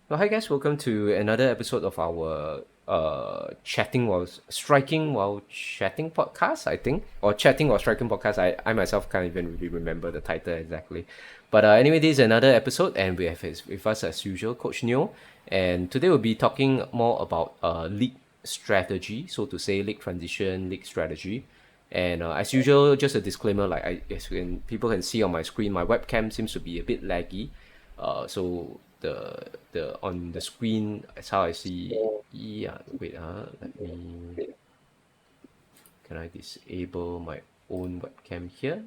Well, hi guys, welcome to another episode of our chatting while striking while chatting podcast, I think, or chatting while striking podcast. I myself can't even really remember the title exactly, but anyway, this is another episode, and we have with us as usual, Coach Neoh, and today we'll be talking more about league strategy, so to say, league transition, league strategy. And as usual, just a disclaimer, like people can see on my screen, my webcam seems to be a bit laggy. So the on the screen, that's how I see. Yeah, wait. Let me. Can I disable my own webcam here?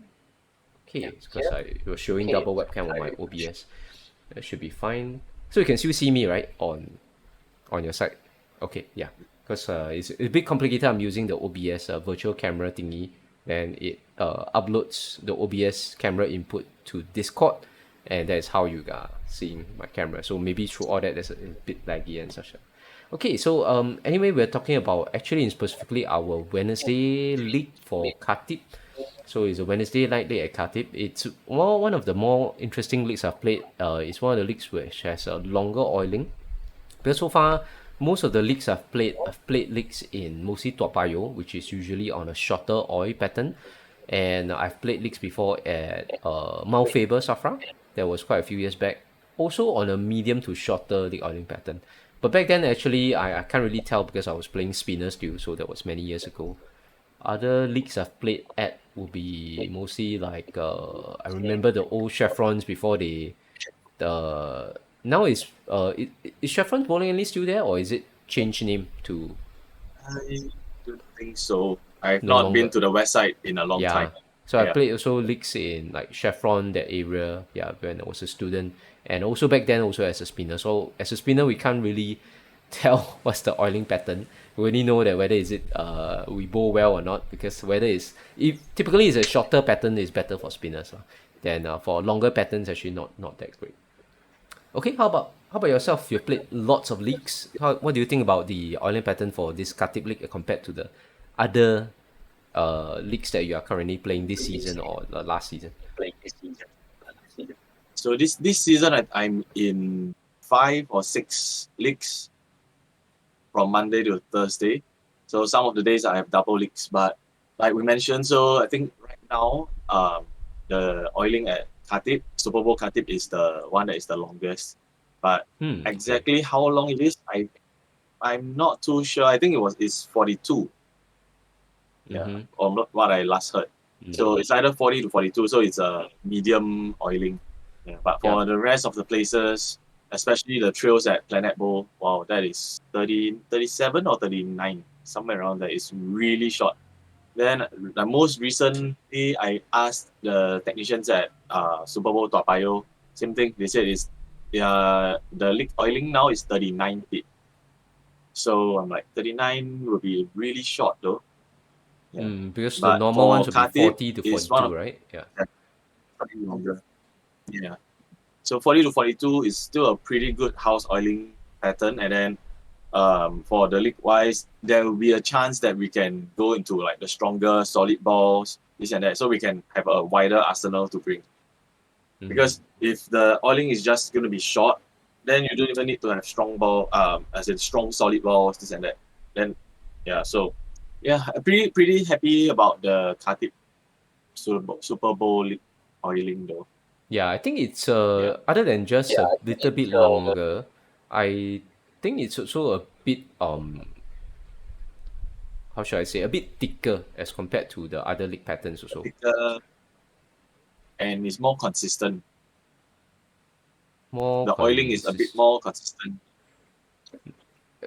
Okay, it's because I it was showing double webcam on my OBS. That should be fine. So you can still see me, right, on your side. Okay, yeah. Because it's a bit complicated. I'm using the OBS virtual camera thingy, and it uploads the OBS camera input to Discord, and that's how you are seeing my camera. So maybe through all that, there's a bit laggy and such. Okay, so anyway, we're talking about actually in specifically our Wednesday league for Khatib. So it's a Wednesday night league at Khatib. It's one of the more interesting leagues I've played. It's one of the leagues which has a longer oiling, because so far, most of the leagues I've played leagues in mostly Toa Payoh, which is usually on a shorter oil pattern. And I've played leagues before at Mount Faber Safra. That was quite a few years back. Also on a medium to shorter league oiling pattern. But back then, actually, I can't really tell because I was playing spinner still, so that was many years ago. Other leagues I've played at would be mostly like I remember the old chevrons before they the now is Chevron Bowling Alley still there, or is it changed name to I don't think so. I've no not been longer? to the west side in a long Yeah. time. So I Yeah. played also leagues in like Chevron that area. Yeah, when I was a student, and also back then also as a spinner. So as a spinner, we can't really tell what's the oiling pattern. We only know that whether is it we bowl well or not, because whether it's if typically it's a shorter pattern is better for spinners than for longer patterns actually not that great. Okay, how about yourself? You've played lots of leagues. What do you think about the oiling pattern for this Khatib League compared to the other leagues that you are currently playing this season or the last season? So this season I'm in 5 or 6 leagues from Monday to Thursday. So some of the days I have double leagues, but like we mentioned, so I think right now the oiling at Khatib, Super Bowl Khatib is the one that is the longest. But Okay. exactly how long it is, I'm not too sure. I think it's 42. Yeah, Mm-hmm. or what I last heard. So it's either 40 to 42, so it's a medium oiling. Yeah, but Yep. for the rest of the places, especially the trails at Planet Bowl, wow, that is 30, 37 or 39, somewhere around there. It's really short. Then the most recently, I asked the technicians at Super Bowl Toa Payoh, same thing. They said the leak oiling now is 39 feet. So I'm like, 39 will be really short though. Yeah. Because the But normal ones for would be Khatib, 40 to is one 42, of right? Yeah. the slightly longer. Yeah. So 40 to 42 is still a pretty good house oiling pattern. And then for the league wise, there will be a chance that we can go into like the stronger solid balls, this and that. So we can have a wider arsenal to bring. Mm. Because if the oiling is just going to be short, then you don't even need to have strong ball, as in strong solid balls, this and that. Then, yeah, so yeah, pretty happy about the Khatib Super Bowl oiling though. Yeah, I think it's Yeah. other than just a little bit longer, I think it's also a bit how should I say, a bit thicker as compared to the other league patterns also. Thicker and it's more consistent. More The oiling is a bit consist. more consistent.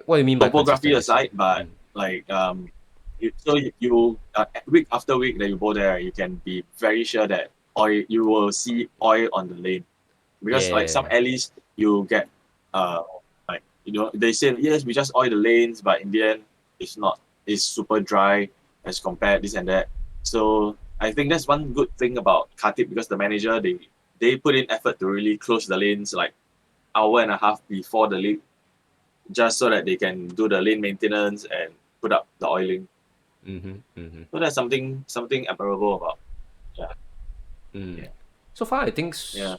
What do you mean by Topography consistent? As in, aside, but like week after week that you go there, you can be very sure that oil you will see oil on the lane, because like some yeah, alleys you get uh like they say yes we just oil the lanes, but in the end it's not. It's super dry as compared this and that. So I think that's one good thing about Khatib, because the manager they put in effort to really close the lanes like hour and a half before the league, just so that they can do the lane maintenance and put up the oiling. mm-hmm, mm-hmm. So that's something admirable about. Yeah, Mm. yeah, So far, I think yeah.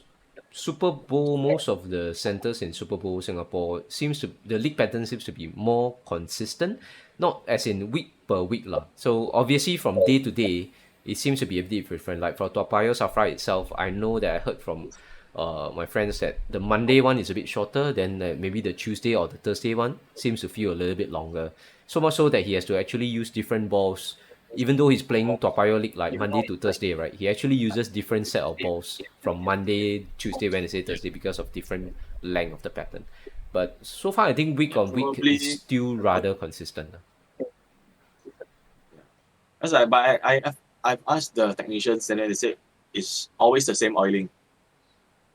Super Bowl, most of the centers in Super Bowl Singapore the league pattern seems to be more consistent, not as in week per week lah. So obviously from day to day, it seems to be a bit different. Like for Toa Payoh Safra itself, I know that I heard from my friends that the Monday one is a bit shorter, then maybe the Tuesday or the Thursday one seems to feel a little bit longer. So much so that he has to actually use different balls. Even though he's playing Toa Payoh League like Monday to Thursday, right? He actually uses different set of balls from Monday, Tuesday, Wednesday, Thursday because of different length of the pattern. But so far, I think week Yeah, on week is probably. still rather consistent. That's like, but I've asked the technicians and then they said it's always the same oiling.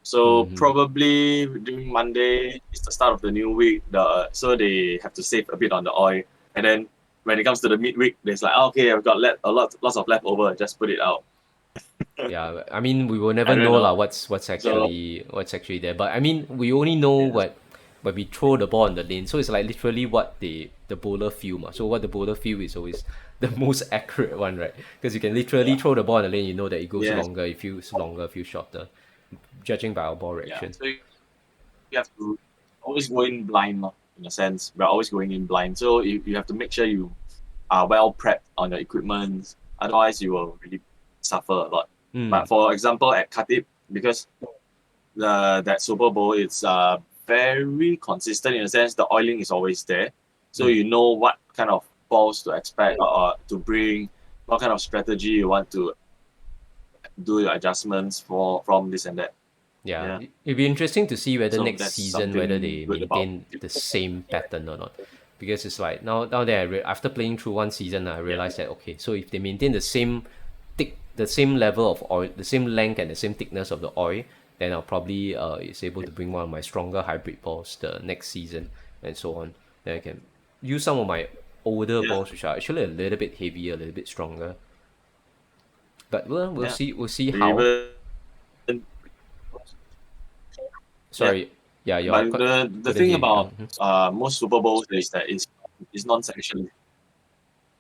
So Mm-hmm. probably during Monday is the start of the new week. So they have to save a bit on the oil, and then when it comes to the midweek, there's like, okay, I've got lots of leftover. Just put it out. Yeah, I mean, we will I never don't know lah know. So what's actually there. But I mean, we only know yeah, what when we throw the ball on the lane. So it's like literally what the bowler feel ma. So what the bowler feel is always the most accurate one, right? Because you can literally yeah, throw the ball on the lane, you know that it goes yes, longer, it feels longer, it feels shorter, judging by our ball yeah. reaction. So you have to always go in blind, lor, in a sense. We're always going in blind. So you have to make sure you are well prepped on your equipment. Otherwise, you will really suffer a lot. Hmm. But for example, at Khatib, because that Super Bowl, it's very consistent in a sense. The oiling is always there, so Hmm. you know what kind of balls to expect or to bring, what kind of strategy you want to do your adjustments for from this and that. Yeah, Yeah, it'd be interesting to see whether so next that's season whether something they good about. maintain the same pattern or not, because it's like now that after playing through one season, I Yeah, realized that okay, so if they maintain the same level of oil, the same length and the same thickness of the oil, then I'll probably is able to bring one of my stronger hybrid balls the next season and so on. Then I can use some of my older yeah, balls which are actually a little bit heavier, a little bit stronger. But well, yeah. we'll see how. Even yeah, Sorry, yeah, but the couldn't thing hear you. about most Super Bowls is that it's non-sanctioned.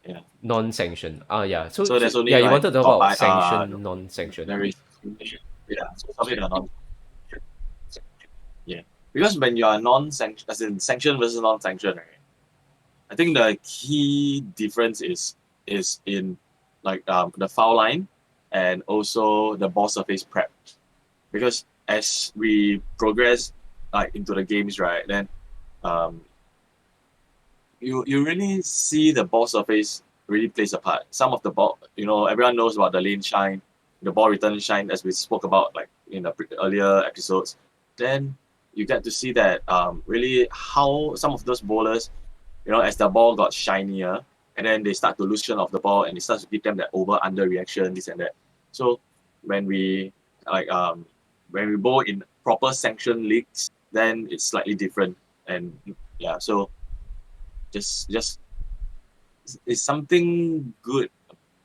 Yeah, Non-sanctioned. Yeah. So, so so there's yeah, only you like wanted to talk top about by sanctioned, no, non-sanctioned. there is yeah, so something that are non yeah, because when you are non-sanctioned, as in sanctioned versus non-sanctioned, right? I think the key difference is in like the foul line and also the ball surface prep, because as we progress like into the games, right, then um you really see the ball surface really plays a part. Some of the ball, everyone knows about the lane shine, the ball return shine, as we spoke about like in the earlier episodes. Then you get to see that really how some of those bowlers, as the ball got shinier, and then they start to lose track of the ball, and it starts to give them that over under reaction, this and that. So when we like when we bowl in proper sanctioned leagues, then it's slightly different, and yeah, so just it's something good,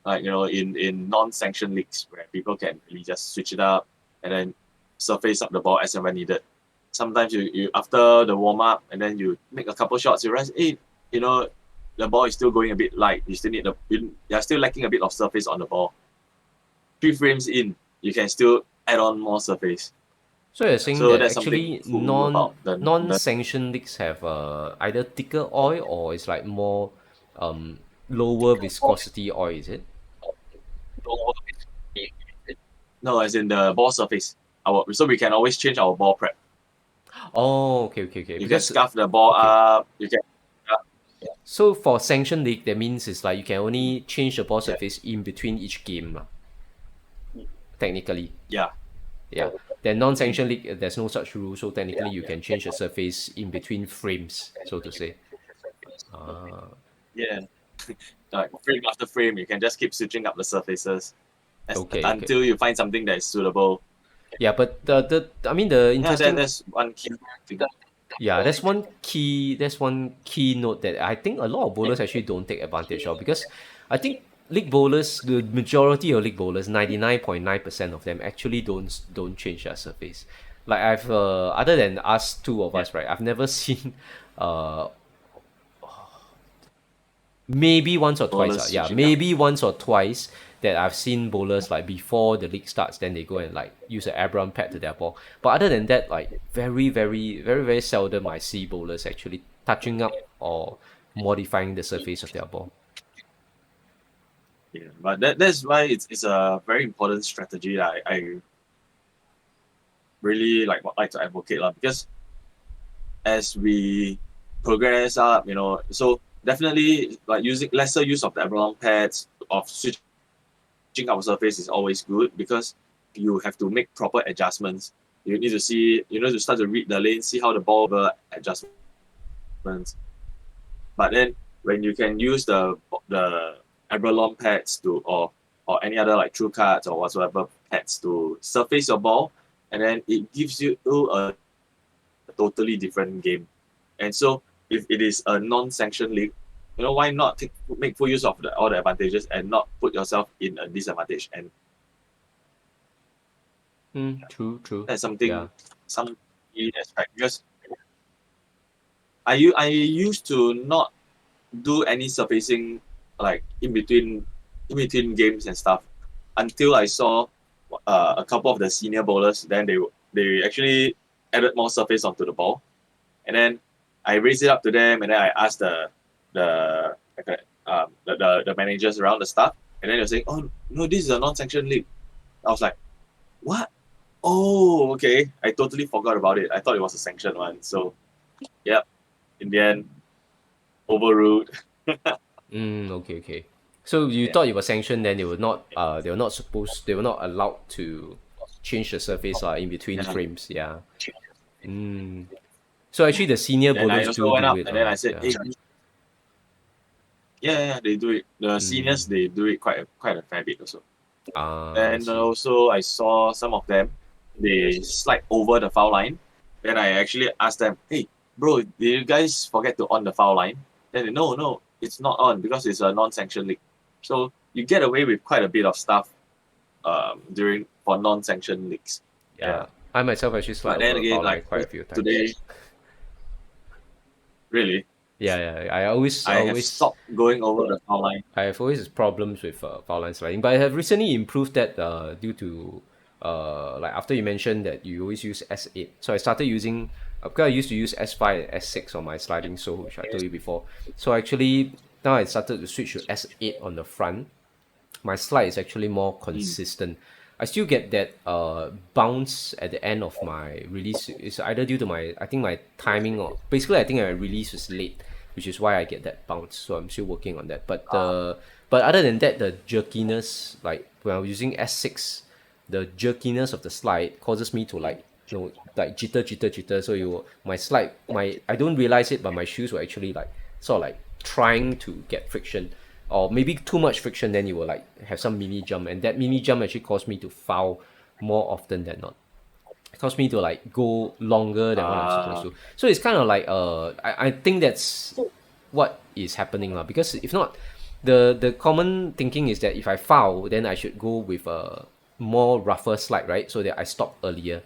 like in non-sanctioned leagues where people can really just switch it up and then surface up the ball as and when needed. Sometimes you after the warm up and then you make a couple shots, you realize, hey, you know, the ball is still going a bit light. You still need you're still lacking a bit of surface on the ball. 3 frames in, you can still add on more surface. So you're saying So that that's something actually cool about the non-sanctioned leagues have either thicker oil or it's like more lower viscosity oil, is it? no, as in the ball surface. So we can always change our ball prep. Oh, okay, okay, okay. You can Because scuff the ball okay, up. You can yeah, so for sanctioned league, that means it's like you can only change the ball yeah, surface in between each game, lah, technically. yeah. Yeah. Then Mm. non-sanctioned league, there's no such rule, so technically you can change the surface in between frames, so to say. Ah, Yeah. Like frame after frame, you can just keep switching up the surfaces okay, okay. until you find something that is suitable. Yeah, but the I mean the Yeah, interesting that's one key thing. yeah, that's one key note that I think a lot of bowlers actually don't take advantage of because I think league bowlers, the majority of league bowlers, 99.9% of them actually don't change their surface. Like I've other than us two of Yeah, us, right? I've never seen uh maybe once or twice. bowlers Yeah, switching up. maybe once or twice that I've seen bowlers like before the league starts, then they go and like use an Abraham pad to their ball. But other than that, like very seldom I see bowlers actually touching up or modifying the surface of their ball. Yeah, but that's why it's a very important strategy that I really like to advocate lah, because as we progress up, so definitely like using lesser use of the Avalon pads of switching our surface is always good, because you have to make proper adjustments. You need to see, to start to read the lane, see how the ball will adjustments. But then when you can use the Avalon pads or any other like True Cards or whatsoever pads to surface your ball, and then it gives you a totally different game. And so if it is a non-sanctioned league, why not make full use of all the advantages and not put yourself in a disadvantage? And True. that's Yeah. some key aspect, because I used to not do any surfacing like in between games and stuff, until I saw a couple of the senior bowlers. Then they actually added more surface onto the ball, and then I raised it up to them, and then I asked the managers around the staff, and then they're saying, "Oh no, this is a non-sanctioned league." I was like, "What? Oh, okay. I totally forgot about it. I thought it was a sanctioned one." So, yeah, in the end, overruled. Okay. So you Yeah. thought it was sanctioned, then they were not allowed to change the surface in between Yeah. frames. Yeah. Mm. So actually, the senior Then I bowlers also do went do up, it. and then I said, Yeah. "Hey, yeah, they do it. The Mm. seniors, they do it quite a fair bit also." I And see. also, I saw some of them, they slide over the foul line. Then I actually asked them, "Hey, bro, did you guys forget to on the foul line?" Then they, no, it's not on because it's a non-sanctioned league. So you get away with quite a bit of stuff during for non-sanctioned leagues. Yeah. Yeah. I myself actually slide But then over a again, foul line like quite a few times. today, really, Yeah. I always I have always stopped going over the foul line. I have always problems with foul line sliding, but I have recently improved that due to like after you mentioned that you always use S8, so I started using because I used to use S5 and S6 on my sliding sole, which I told you before. So actually now I started to switch to S8 on the front. My slide is actually more Mm. consistent. I still get that bounce at the end of my release. It's either due to my I think my timing, or basically I think my release was late, which is why I get that bounce. So I'm still working on that. But other than that, the jerkiness, like when I was using S6, the jerkiness of the slide causes me to like like jitter. So my slide, my I don't realize it, but my shoes were actually like sort of like trying to get friction, or maybe too much friction, then you will like have some mini jump, and that mini jump actually caused me to foul more often than not. It caused me to like go longer than what I'm supposed Uh, to. So it's kind of like I think that's what is happening lah. Because if not, the common thinking is that if I foul, then I should go with a more rougher slide, right? So that I stop earlier.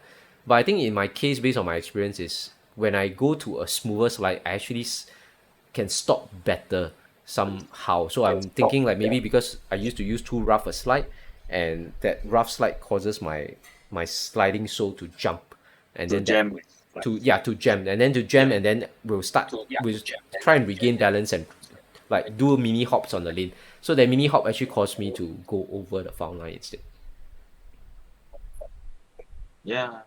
But I think in my case, based on my experience, is when I go to a smoother slide, I actually can stop better somehow. So I'm thinking like maybe because I used to use too rough a slide, and that rough slide causes my sliding sole to jump, and to then that jam. to jam, and then to jam, Yeah. and then we'll try and regain balance and like do mini hops on the lane. So that mini hop actually caused me to go over the foul line instead. Yeah,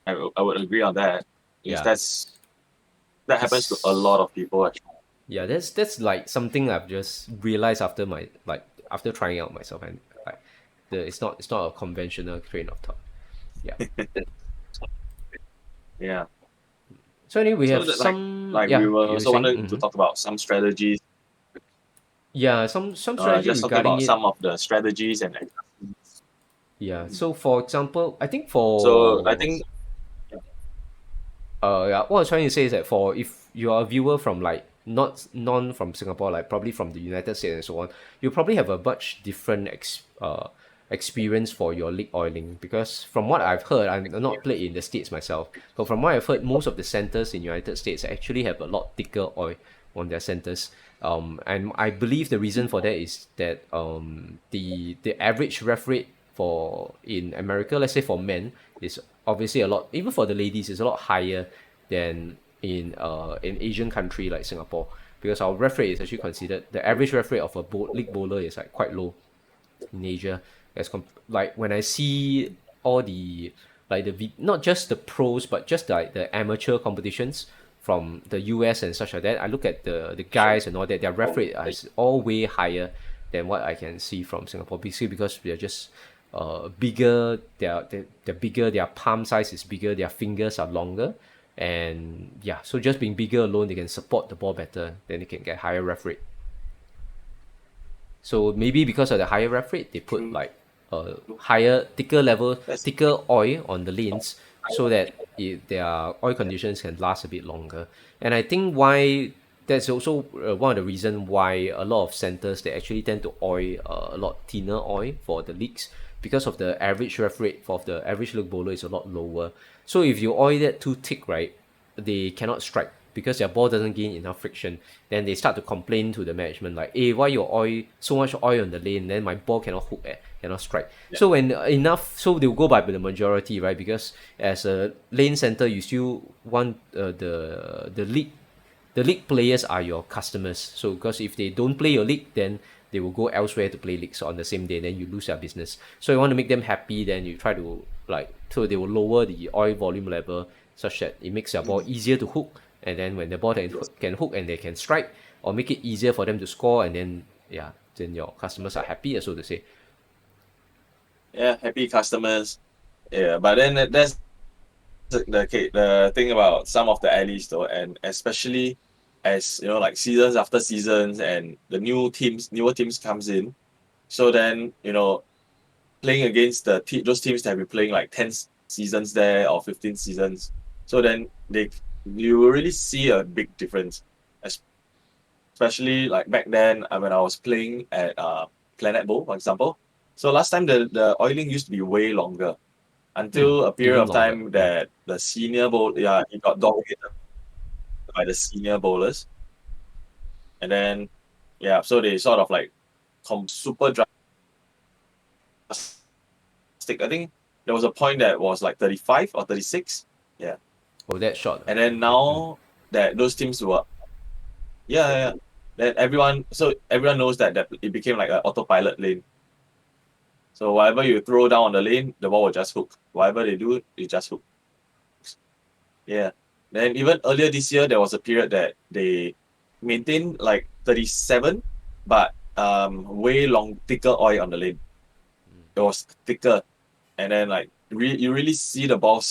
I would agree on that. Because Yeah, that happens to a lot that's of people actually. yeah, that's like something I've just realized after my like after trying out myself, and like it's not a conventional train of thought. Yeah. Yeah. So anyway, we So have that like some, like we yeah, were you were also saying. wanted to talk about some strategies. Yeah, some strategy Just talking regarding about it. some of the strategies and Yeah. So for example, I think so I for think yeah, what I was trying to say is that for if you are a viewer from like not non from Singapore, like probably from the United States and so on, you probably have a much different experience for your league oiling? Because from what I've heard, I'm not played in the States myself, but from what I've heard, most of the centers in United States actually have a lot thicker oil on their centers. And I believe the reason for that is that the average ref rate for in America, let's say for men, is obviously a lot. Even for the ladies, is a lot higher than in Asian country like Singapore, because our ref rate is actually considered the average ref rate of a league bowler is like quite low in Asia. Like when I see all the like not just the pros but just like the amateur competitions from the US and such like that, I look at the Sure. guys and all that. Their ref rate is all way higher than what I can see from Singapore. Basically because they're just bigger. They're bigger. Their palm size is bigger. Their fingers are longer. And yeah, so just being bigger alone, they can support the ball better. Then they can get higher ref rate. So maybe because of the higher ref rate, they put True. like a higher, thicker level, That's thicker oil on the lanes so that their oil conditions can last a bit longer. And I think why that's also one of the reason why a lot of centers they actually tend to oil a lot thinner oil for the leagues because of the average ref rate for the average leg bowler is a lot lower. So if you oil that too thick, right, they cannot strike because their ball doesn't gain enough friction. Then they start to complain to the management like, "Hey, why your oil so much oil on the lane? Then my ball cannot hook, cannot strike." yeah. So when enough, so they'll go by the majority, right? Because as a lane center, you still want the league players are your customers. So because if they don't play your league, then they will go elsewhere to play leagues on the same day. Then you lose their business. So you want to make them happy. Then you try to like so they will lower the oil volume level such that it makes their ball easier to hook. And then when the ball can hook and they can strike, or make it easier for them to score, and then yeah, then your customers are happy, so to say. Yeah, happy customers. Yeah, but then that's the thing about some of the alleys though, and especially as you know, like seasons after seasons, and the newer teams comes in. So then playing against those teams that have been playing like 10 seasons there or 15 seasons. So then you will really see a big difference, especially like back then when I was playing at Planet Bowl, for example. So last time the oiling used to be way longer until a period Even of longer. time that the senior bowl, yeah, he got dominated by the senior bowlers, and then yeah, so they sort of like super drastic. I think there was a point that was like 35 or 36, yeah, Oh, that shot. and then Okay. now that those teams were yeah, yeah, yeah. Then everyone knows that it became like an autopilot lane. So whatever you throw down on the lane, the ball will just hook. Whatever they do, it just hook. Yeah. Then even earlier this year, there was a period that they maintained like 37, but way long, thicker oil on the lane. It was thicker, and then like you really see the ball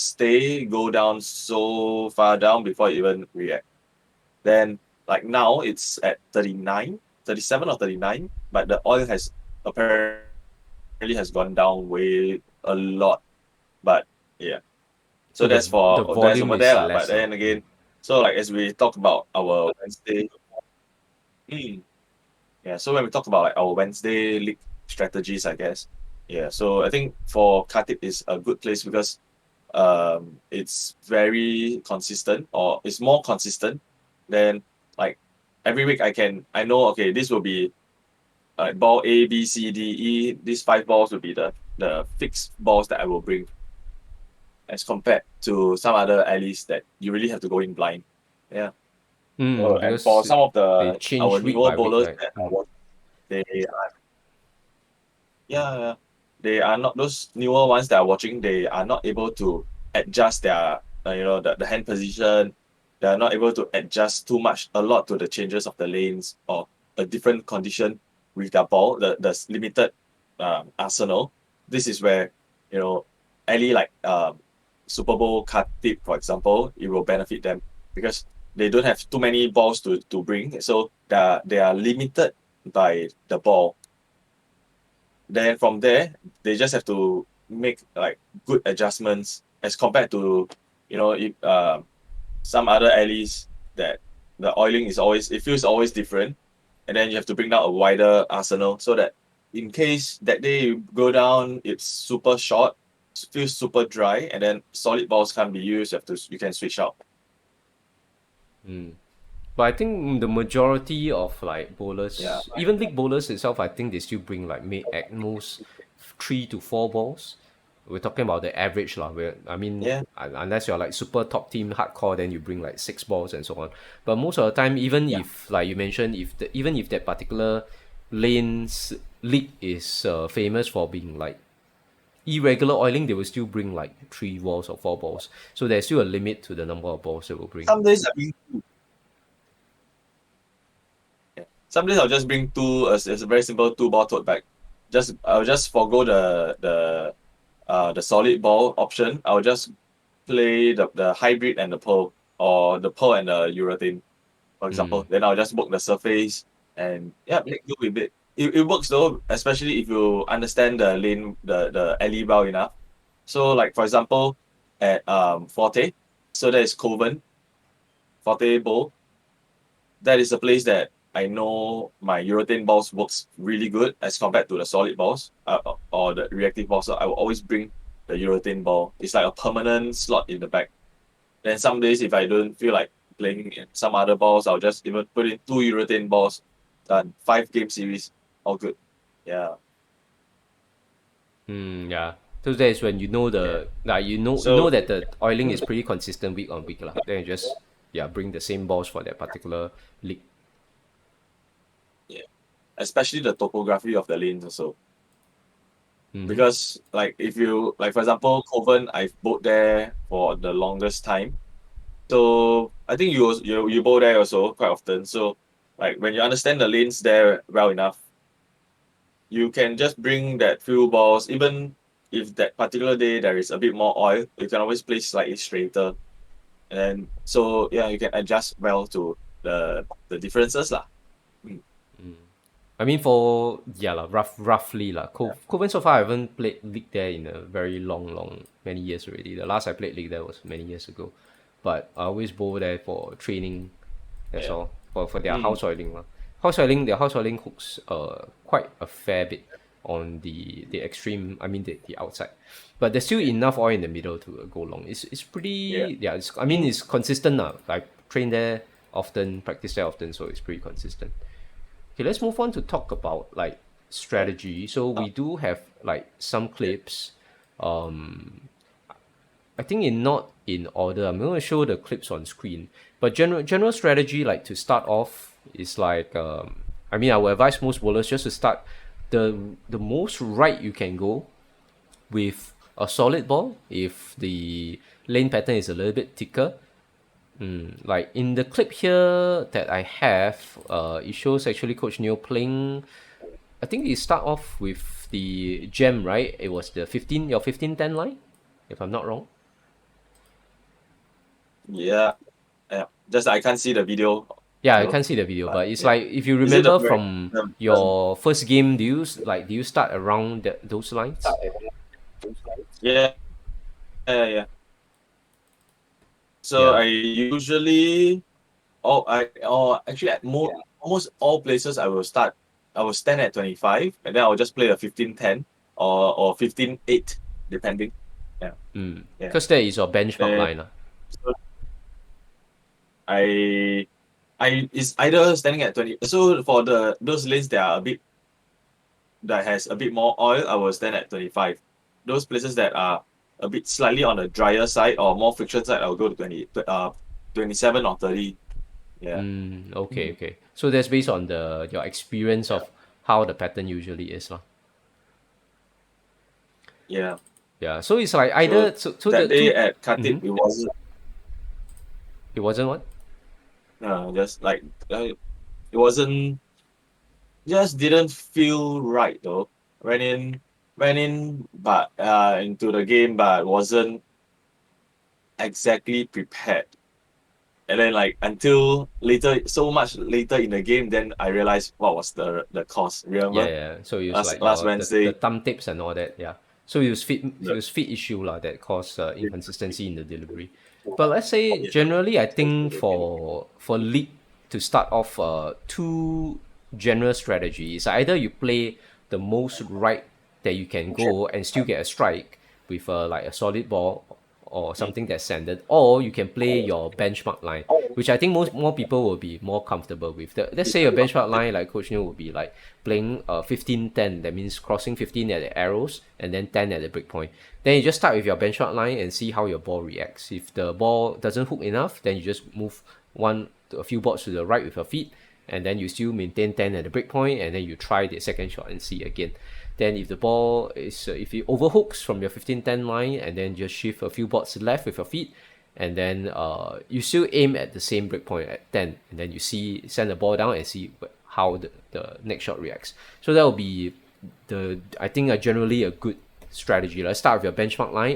go down so far down before it even react. Then like now it's at 39, 37 or 39, but the oil has apparently has gone down way a lot. But yeah. So So that's the for that's volume over there is lah. But lesser. then again, so like as we talk about our Wednesday, yeah. So when we talk about like our Wednesday league strategies, I guess, yeah. So I think for Khatib is a good place because it's very consistent, or it's more consistent than like every week I know, okay, this will be like ball A B C D E, these five balls will be the fixed balls that I will bring, as compared to some other alleys that you really have to go in blind. Yeah. And for Because some of they our change week newer by week, bowlers right? that are watching, they yeah, yeah. They are not those newer ones that are watching. They are not able to adjust their, the hand position. They are not able to adjust a lot to the changes of the lanes or a different condition with their ball. The limited arsenal. This is where any like Super Bowl card tip, for example, it will benefit them because they don't have too many balls to bring. So they are limited by the ball. Then from there, they just have to make like good adjustments as compared to, if some other alleys that the oiling is always, it feels always different, and then you have to bring down a wider arsenal so that in case that day you go down, it's super short, feels super dry, and then solid balls can't be used. You can switch out. But I think the majority of like Yeah, bowlers, even league bowlers itself, I think they still bring like at most 3 to 4 balls. We're talking about the average lah. I mean, yeah, unless you're like super top team hardcore, then you bring like 6 balls and so on. But most of the time, even yeah. if like you mentioned, even if that particular league is famous for being like irregular oiling, they will still bring like 3 balls or 4 balls. So there's still a limit to the number of balls they will bring. Some days I bring two. Yeah. Some days I'll just bring two as a very simple 2 ball tote bag. I'll just forego the solid ball option. I'll just play the hybrid and the pearl, or the pearl and the urethane, for example. Then I'll just book the surface and yeah, make do with it. It works though, especially if you understand the lane, the alley well enough. So like for example, at Forte, so that is Coven, Forte Bowl. That is a place that I know my urethane balls works really good as compared to the solid balls, or the reactive balls. So I will always bring the urethane ball. It's like a permanent slot in the bag. Then some days if I don't feel like playing in some other balls, I'll just even put in 2 urethane balls. Done. 5 game series, all good. Yeah, Yeah. So that is when you know yeah. the like you know So that the oiling is pretty consistent week on week lah. Then you just bring the same balls for that particular league. yeah, especially the topography of the lanes also. Because like if you like for example Coven, I've bowled there for the longest time. So I think you bowl there also quite often. So like when you understand the lanes there well enough, you can just bring that few balls. Even if that particular day there is a bit more oil, you can always place slightly straighter. And then so yeah, you can adjust well to the differences lah. Mm, I mean for lah, roughly lah. yeah, Coven so far I haven't played league there in a very long many years already. The last I played league there was many years ago. But I always bowl there for training. That's yeah. all. For their Mm, house oiling lah. Their house oiling hooks quite a fair bit on the extreme. I mean the outside, but there's still yeah, enough oil in the middle to go long. It's yeah. pretty I mean Mm, it's consistent now. I train there often, practice there often, so it's pretty consistent. Okay, let's move on to talk about like yeah. strategy. So we do have like some clips. I think in not in order. I'm going to show the clips on screen. But general strategy, like to start off, is like I mean, I would advise most bowlers just to start the most right you can go with a solid ball. If the lane pattern is a little bit thicker, like in the clip here that I have, it shows actually Coach Neoh playing. I think he start off with the gem, right? It was the 15-10 line, if I'm not wrong. Yeah, yeah. Just I can't see the video Yeah, I though, can't see the video, but but it's yeah. like if you Is it the remember very from the your first game, do you start around those lines? yeah, yeah, yeah. So Yeah. I usually actually at almost all places I will stand at 25 and then I'll just play a 15-10 or 15-8 depending. Yeah. Yeah. Because that is your benchmark Then line. so I I is either standing at 20. So for those lanes that has a bit more oil, I will stand at 25. Those places that are a bit slightly on the drier side or more friction side, I'll go to 27 or 30. Yeah. Okay, Mm. okay. So that's based on the your experience Yeah. of how the pattern usually is. Lah. Yeah. Yeah. So it's like So either so that the day two at Khatib, it wasn't what? just like it wasn't just didn't feel right though. Went in, went in, but into the game, but wasn't exactly prepared. And then like until later, so much later in the game, then I realized what was the cause. Yeah, Remember yeah. So it was like last your the Wednesday. thumb tips and all that. Yeah. So it The, was fit issue lah that caused inconsistency in the delivery. But let's say generally, I think for league to start off, two general strategies. Either you play the most right that you can go and still get a strike with like a solid ball or something that's sanded, or you can play your benchmark line, which I think most more people will be more comfortable with. Let's say your benchmark line, like Coach Neil, would be like playing 15-10. That means crossing 15 at the arrows and then 10 at the break point. Then you just start with your benchmark line and see how your ball reacts. If the ball doesn't hook enough, then you just move a few boards to the right with your feet, and then you still maintain 10 at the break point, and then you try the second shot and see again. Then if the ball is if it overhooks from your 15-10 line, and then just shift a few boards left with your feet, and then you still aim at the same break point at 10, and then you send the ball down and see how the next shot reacts. So that will be I think generally a good strategy. Let's start with your benchmark line.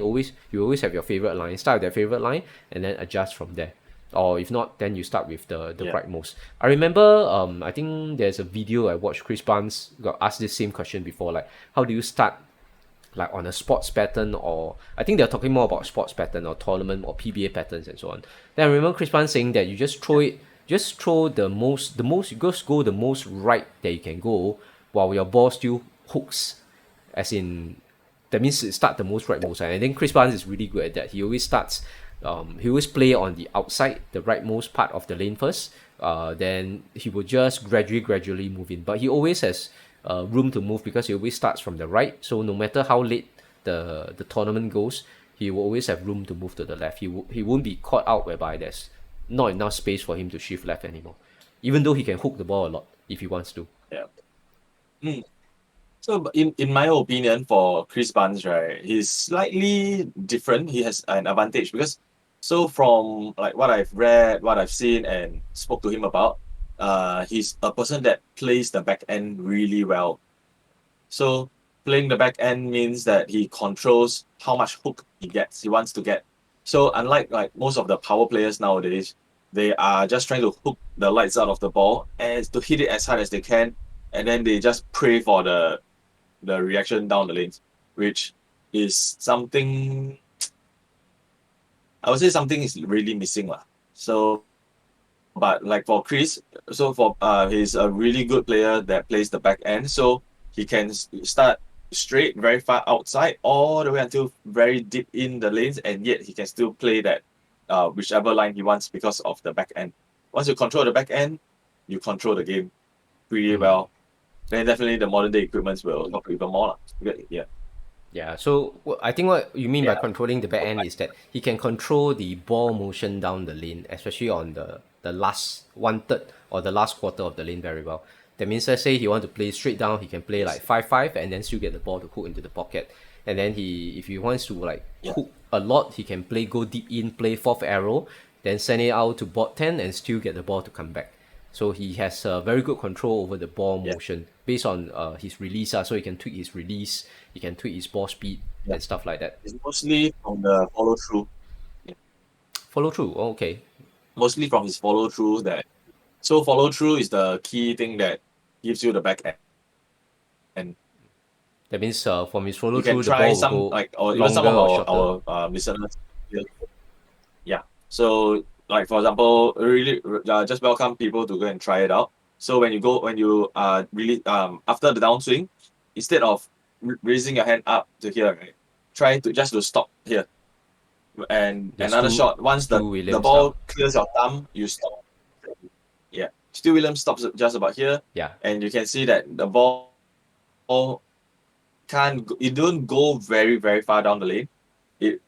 You always have your favorite line. Start with your favorite line and then adjust from there. Or if not, then you start with the rightmost. I remember I think there's a video I watched. Chris Barnes got asked this same question before, like how do you start like on a sports pattern, or I think they're talking more about sports pattern or tournament or PBA patterns and so on. Then I remember Chris Barnes saying that you just throw the most you just go the most right that you can go while your ball still hooks, as in that means start the most rightmost. And I think Chris Barnes is really good at that. He always play on the outside, the rightmost part of the lane first. Then he will just gradually move in. But he always has room to move because he always starts from the right. So no matter how late the tournament goes, he will always have room to move to the left. He won't be caught out whereby there's not enough space for him to shift left anymore. Even though he can hook the ball a lot if he wants to. Yeah. So in my opinion, for Chris Barnes, right, he's slightly different. He has an advantage because so from like what I've read, what I've seen and spoke to him about, he's a person that plays the back end really well. So playing the back end means that he controls how much hook he wants to get. So unlike like most of the power players nowadays, they are just trying to hook the lights out of the ball and to hit it as hard as they can, and then they just pray for the reaction down the lanes, which is something I would say something is really missing lah. So, but like for Chris, so for he's a really good player that plays the back end, so he can start straight very far outside all the way until very deep in the lanes, and yet he can still play that whichever line he wants because of the back end. Once you control the back end, you control the game pretty well. Then definitely the modern day equipments will help even more. Yeah. Yeah, so I think what you mean by controlling the back end is that he can control the ball motion down the lane, especially on the last 1/3 or the last quarter of the lane very well. That means, let's say he want to play straight down, he can play like 5-5 and then still get the ball to hook into the pocket. And then if he wants to like hook a lot, he can go deep in, play 4th arrow, then send it out to board 10 and still get the ball to come back. So he has very good control over the ball motion based on his release. So he can tweak his release, he can tweak his ball speed and stuff like that. It's mostly from the follow through. Follow through, okay. Mostly from his follow through so follow through is the key thing that gives you the back end. And that means from his follow you can through, the try ball some will go like or even longer some of or our listeners. Yeah. So like for example, really just welcome people to go and try it out. So when you really after the downswing, instead of raising your hand up to here, right, try to just to stop here. And another shot. Once the ball clears your thumb, you stop. Yeah. Stu Williams stops just about here. Yeah. And you can see that the ball it don't go very, very far down the lane.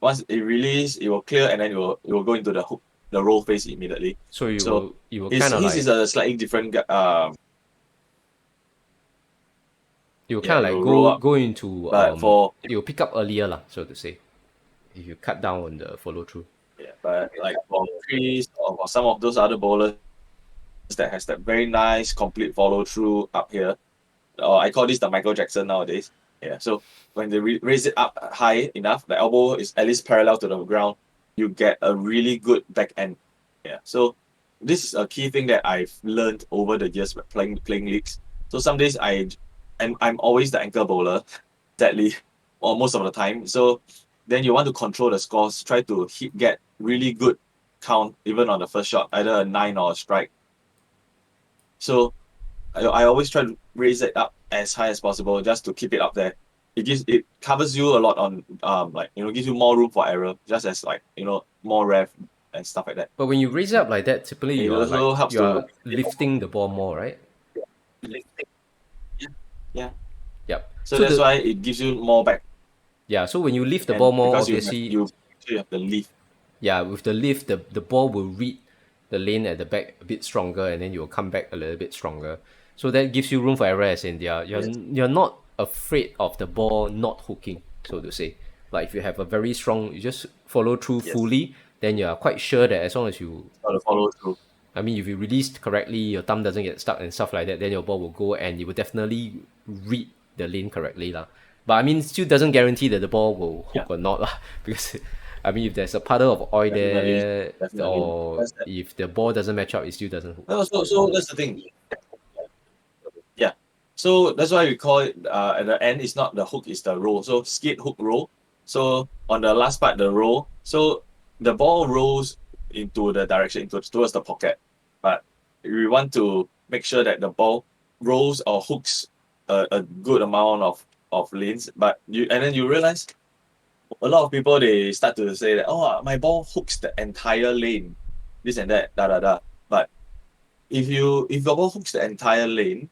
Once it release, it will clear and then it will go into the hook, the roll phase immediately. So you will kind of his is a slightly different you will kind of like go into for you'll pick up earlier lah, so to say, if you cut down on the follow through. Yeah, but like for Chris or for some of those other bowlers that has that very nice complete follow through up here, or I call this the Michael Jackson nowadays. Yeah, so when they raise it up high enough, the elbow is at least parallel to the ground, you get a really good back end. Yeah, so this is a key thing that I've learned over the years playing leagues. So some days I'm always the anchor bowler, sadly, or most of the time. So then you want to control the scores, try to get really good count even on the first shot, either a 9 or a strike. So I always try to raise it up as high as possible just to keep it up there. It covers you a lot on like gives you more room for error, just as like more rev and stuff like that. But when you raise it up like that, typically It also helps you to are lifting the ball more, right? yeah, yeah. Yep. So So that's the why it gives you more back, yeah, so when you lift the ball and more, because obviously, you have the lift. yeah, with the lift, the ball will read the lane at the back a bit stronger, and then you will come back a little bit stronger. So that gives you room for error, as in Yes, you're not afraid of the ball not hooking, so to say. Like if you have a very strong, you just follow through yes. fully, then you are quite sure that as long as you, Got to follow through. I mean, if you released correctly, your thumb doesn't get stuck and stuff like that, then your ball will go and it will definitely read the lane correctly lah. But I mean, still doesn't guarantee that the ball will Yeah, hook or not lah. Because I mean, if there's a puddle of oil definitely, there, definitely. or That's that. if the ball doesn't match up, it still doesn't hook. So that's the thing. Yeah. So that's why we call it at the end, it's not the hook, it's the roll. So skate, hook, roll. So on the last part, the roll. So the ball rolls into the direction towards the pocket. But we want to make sure that the ball rolls or hooks a good amount of lanes. But then you realize a lot of people, they start to say that, oh, my ball hooks the entire lane, this and that, da da da. But if your ball hooks the entire lane,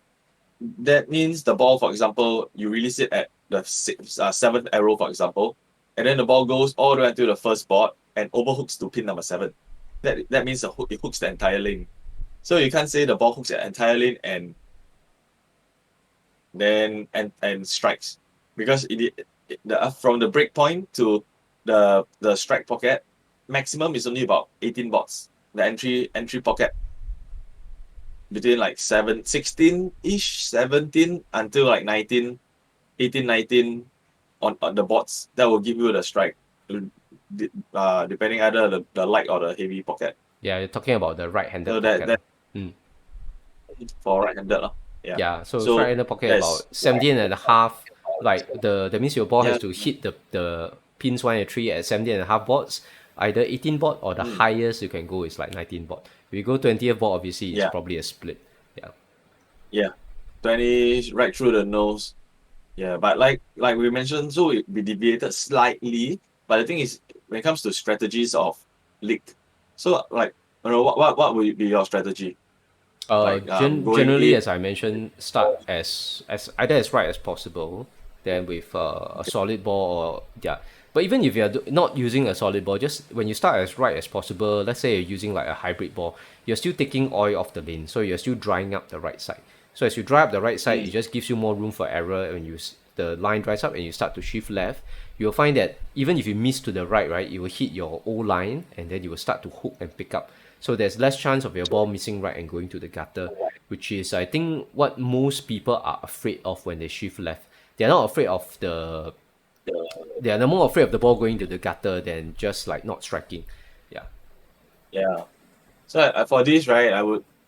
that means the ball, for example, you release it at the seventh arrow, for example, and then the ball goes all the way until the first board and overhooks to pin number 7. That means it hooks the entire lane. So you can't say the ball hooks the entire lane and then and strikes, because the from the break point to the strike pocket maximum is only about 18 bots. The entry pocket between like 16 ish, 17 until like 19, 18, 19 on the bots, that will give you the strike, depending either the light or the heavy pocket. Yeah, you're talking about the right-handed So pocket that lah. Mm. for right-handed lah. Yeah. Yeah, so So right-handed pocket that's about 17 and a half. Like that means your ball has yeah. to hit the pins 1 and 3 at 17 and a half boards, either 18 board or the Mm, highest you can go is like 19 board. If you go 20th board, obviously it's yeah. probably a split. Yeah. Yeah. 20 right through the nose. Yeah, but like we mentioned, so we deviated slightly. But the thing is, when it comes to strategies of league, so like what would be your strategy? Like going Generally, in. as I mentioned, start as either as right as possible, then with a solid ball or yeah. But even if you're not using a solid ball, just when you start as right as possible, let's say you're using like a hybrid ball, you're still taking oil off the lane, so you're still drying up the right side. So as you dry up the right side, it Mm, just gives you more room for error when the line dries up and you start to shift left. You'll find that even if you miss to the right, it will hit your O line and then you will start to hook and pick up. So there's less chance of your ball missing right and going to the gutter, which is I think what most people are afraid of when they shift left. They're not afraid of they are more afraid of the ball going to the gutter than just like not striking. Yeah. yeah. So for this, right,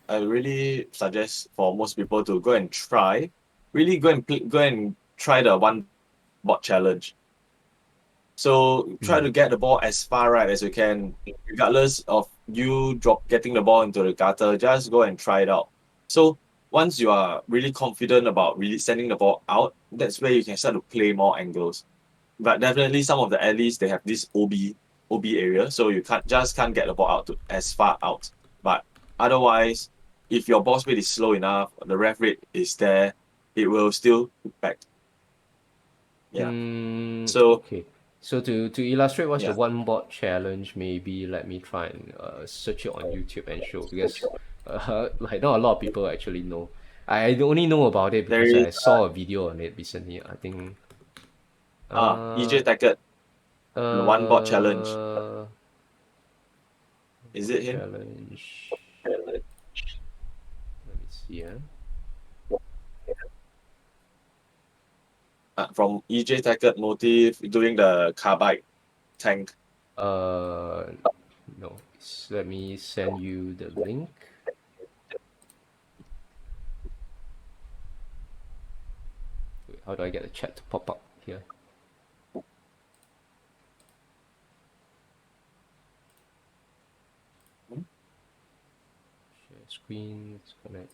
I really suggest for most people to go and try, really go and try the one bot challenge. So try to Mm. get the ball as far right as you can, regardless of you getting the ball into the gutter. Just go and try it out. So once you are really confident about really sending the ball out, that's where you can start to play more angles. But definitely some of the alleys, they have this OB area, so you can't get the ball out to as far out. But otherwise, if your ball speed is slow enough, the ref rate is there, it will still hook back. Yeah. So Okay. So to illustrate what's the yeah. one board challenge, maybe let me try and search it on YouTube and show because like not a lot of people actually know. I only know about it There because is I saw a video on it recently. I think EJ uh Tackett, the one bot challenge. uh Is board it him? challenge. Let me see. From EJ Tackett motif doing the carbide tank. Uh, no. Let me send you the link. Wait, how do I get the chat to pop up here? Hmm? Share screen. Let's connect.